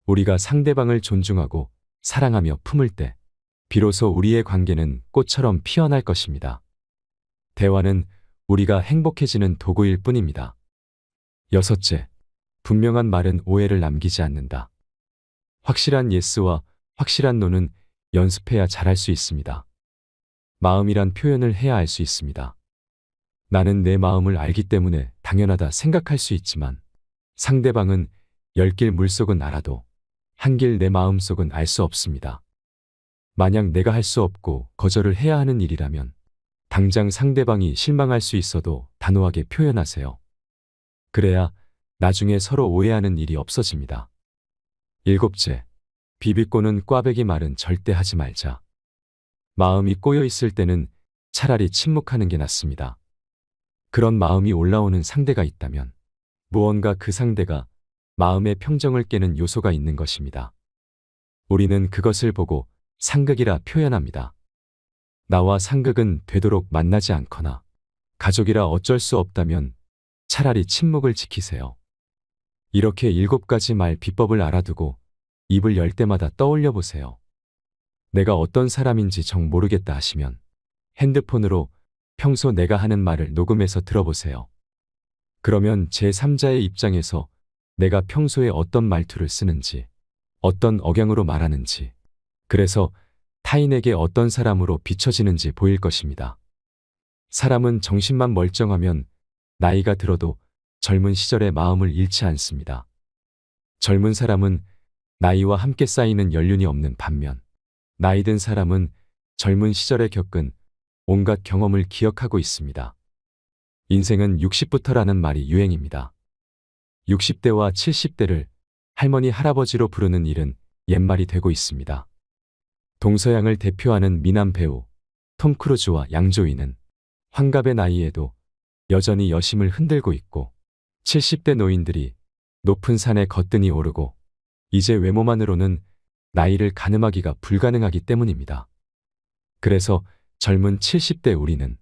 우리가 상대방을 존중하고 사랑하며 품을 때 비로소 우리의 관계는 꽃처럼 피어날 것입니다. 대화는 우리가 행복해지는 도구일 뿐입니다. 여섯째, 분명한 말은 오해를 남기지 않는다. 확실한 예스와 확실한 노는 연습해야 잘할 수 있습니다. 마음이란 표현을 해야 알 수 있습니다. 나는 내 마음을 알기 때문에 당연하다 생각할 수 있지만 상대방은 10길 물속은 알아도 한길 내 마음속은 알 수 없습니다. 만약 내가 할 수 없고 거절을 해야 하는 일이라면 당장 상대방이 실망할 수 있어도 단호하게 표현하세요. 그래야 나중에 서로 오해하는 일이 없어집니다. 일곱째, 비비꼬는 꽈배기 말은 절대 하지 말자. 마음이 꼬여 있을 때는 차라리 침묵하는 게 낫습니다. 그런 마음이 올라오는 상대가 있다면 무언가 그 상대가 마음의 평정을 깨는 요소가 있는 것입니다. 우리는 그것을 보고 상극이라 표현합니다. 나와 상극은 되도록 만나지 않거나 가족이라 어쩔 수 없다면 차라리 침묵을 지키세요. 이렇게 7가지 말 비법을 알아두고 입을 열 때마다 떠올려 보세요. 내가 어떤 사람인지 정 모르겠다 하시면 핸드폰으로 평소 내가 하는 말을 녹음해서 들어보세요. 그러면 제3자의 입장에서 내가 평소에 어떤 말투를 쓰는지, 어떤 억양으로 말하는지, 그래서 타인에게 어떤 사람으로 비춰지는지 보일 것입니다. 사람은 정신만 멀쩡하면 나이가 들어도 젊은 시절의 마음을 잃지 않습니다. 젊은 사람은 나이와 함께 쌓이는 연륜이 없는 반면 나이 든 사람은 젊은 시절에 겪은 온갖 경험을 기억하고 있습니다. 인생은 60부터라는 말이 유행입니다. 60대와 70대를 할머니 할아버지로 부르는 일은 옛말이 되고 있습니다. 동서양을 대표하는 미남 배우 톰 크루즈와 양조위는 환갑의 나이에도 여전히 여심을 흔들고 있고 70대 노인들이 높은 산에 거뜬히 오르고 이제 외모만으로는 나이를 가늠하기가 불가능하기 때문입니다. 그래서 젊은 70대 우리는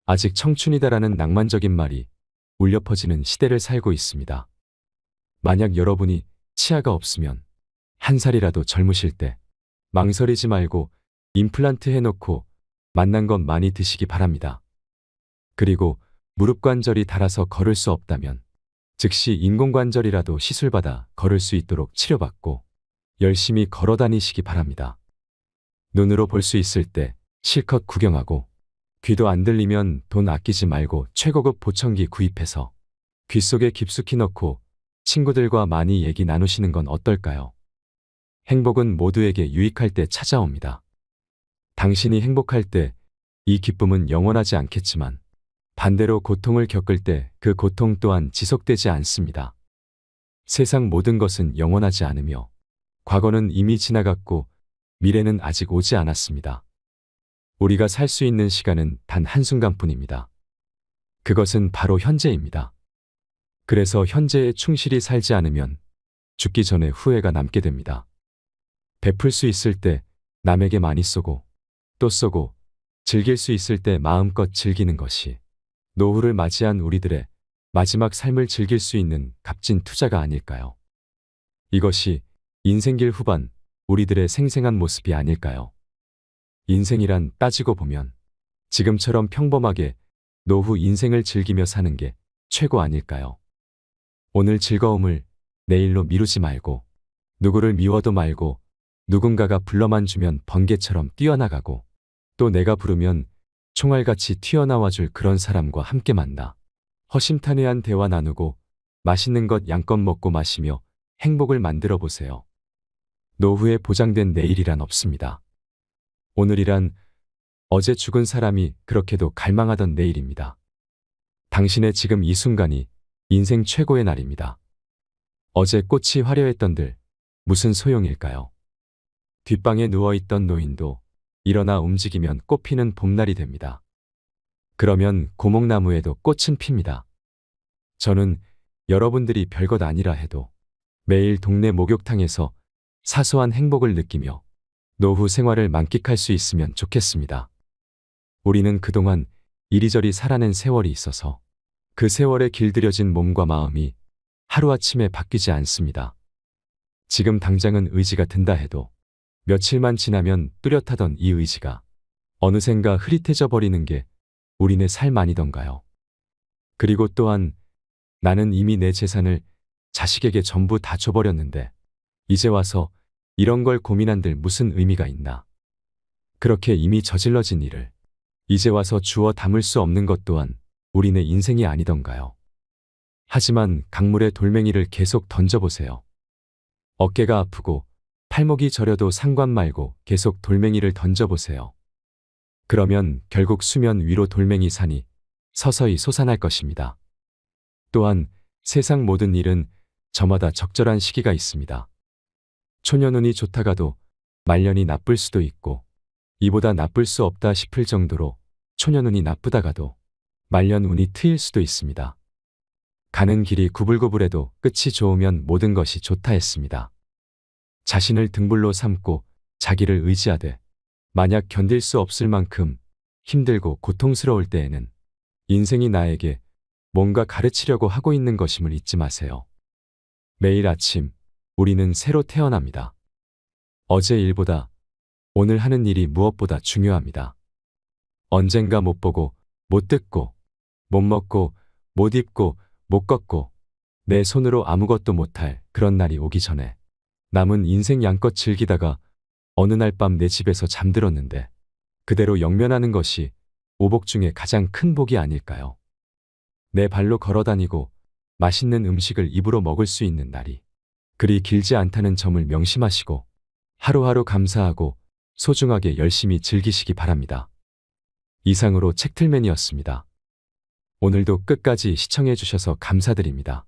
아직 청춘이다라는 낭만적인 말이 울려 퍼지는 시대를 살고 있습니다. 만약 여러분이 치아가 없으면 한 살이라도 젊으실 때 망설이지 말고 임플란트 해놓고 맛난 것 많이 드시기 바랍니다. 그리고 무릎 관절이 닳아서 걸을 수 없다면 즉시 인공관절이라도 시술받아 걸을 수 있도록 치료받고 열심히 걸어 다니시기 바랍니다. 눈으로 볼 수 있을 때 실컷 구경하고 귀도 안 들리면 돈 아끼지 말고 최고급 보청기 구입해서 귀 속에 깊숙이 넣고 친구들과 많이 얘기 나누시는 건 어떨까요? 행복은 모두에게 유익할 때 찾아옵니다. 당신이 행복할 때 이 기쁨은 영원하지 않겠지만 반대로 고통을 겪을 때 그 고통 또한 지속되지 않습니다. 세상 모든 것은 영원하지 않으며 과거는 이미 지나갔고 미래는 아직 오지 않았습니다. 우리가 살 수 있는 시간은 단 한순간뿐입니다. 그것은 바로 현재입니다. 그래서 현재에 충실히 살지 않으면 죽기 전에 후회가 남게 됩니다. 베풀 수 있을 때 남에게 많이 쏘고 또 쏘고 즐길 수 있을 때 마음껏 즐기는 것이 노후를 맞이한 우리들의 마지막 삶을 즐길 수 있는 값진 투자가 아닐까요? 이것이 인생길 후반 우리들의 생생한 모습이 아닐까요? 인생이란 따지고 보면 지금처럼 평범하게 노후 인생을 즐기며 사는 게 최고 아닐까요? 오늘 즐거움을 내일로 미루지 말고 누구를 미워도 말고 누군가가 불러만 주면 번개처럼 뛰어나가고 또 내가 부르면 총알같이 튀어나와줄 그런 사람과 함께 만나 허심탄회한 대화 나누고 맛있는 것 양껏 먹고 마시며 행복을 만들어 보세요. 노후에 보장된 내일이란 없습니다. 오늘이란 어제 죽은 사람이 그렇게도 갈망하던 내일입니다. 당신의 지금 이 순간이 인생 최고의 날입니다. 어제 꽃이 화려했던들 무슨 소용일까요? 뒷방에 누워있던 노인도 일어나 움직이면 꽃피는 봄날이 됩니다. 그러면 고목나무에도 꽃은 핍니다. 저는 여러분들이 별것 아니라 해도 매일 동네 목욕탕에서 사소한 행복을 느끼며 노후 생활을 만끽할 수 있으면 좋겠습니다. 우리는 그동안 이리저리 살아낸 세월이 있어서 그 세월에 길들여진 몸과 마음이 하루아침에 바뀌지 않습니다. 지금 당장은 의지가 든다 해도 며칠만 지나면 뚜렷하던 이 의지가 어느샌가 흐릿해져 버리는 게 우리네 삶 아니던가요? 그리고 또한 나는 이미 내 재산을 자식에게 전부 다 줘버렸는데 이제 와서 이런 걸 고민한들 무슨 의미가 있나? 그렇게 이미 저질러진 일을 이제 와서 주워 담을 수 없는 것 또한 우리네 인생이 아니던가요? 하지만 강물에 돌멩이를 계속 던져보세요. 어깨가 아프고 팔목이 저려도 상관 말고 계속 돌멩이를 던져보세요. 그러면 결국 수면 위로 돌멩이 산이 서서히 솟아날 것입니다. 또한 세상 모든 일은 저마다 적절한 시기가 있습니다. 초년운이 좋다가도 말년이 나쁠 수도 있고 이보다 나쁠 수 없다 싶을 정도로 초년운이 나쁘다가도 말년운이 트일 수도 있습니다. 가는 길이 구불구불해도 끝이 좋으면 모든 것이 좋다 했습니다. 자신을 등불로 삼고 자기를 의지하되 만약 견딜 수 없을 만큼 힘들고 고통스러울 때에는 인생이 나에게 뭔가 가르치려고 하고 있는 것임을 잊지 마세요. 매일 아침 우리는 새로 태어납니다. 어제 일보다 오늘 하는 일이 무엇보다 중요합니다. 언젠가 못 보고 못 듣고 못 먹고 못 입고 못 걷고 내 손으로 아무것도 못할 그런 날이 오기 전에 남은 인생 양껏 즐기다가 어느 날 밤 내 집에서 잠들었는데 그대로 영면하는 것이 오복 중에 가장 큰 복이 아닐까요? 내 발로 걸어다니고 맛있는 음식을 입으로 먹을 수 있는 날이 그리 길지 않다는 점을 명심하시고 하루하루 감사하고 소중하게 열심히 즐기시기 바랍니다. 이상으로 책틀맨이었습니다. 오늘도 끝까지 시청해 주셔서 감사드립니다.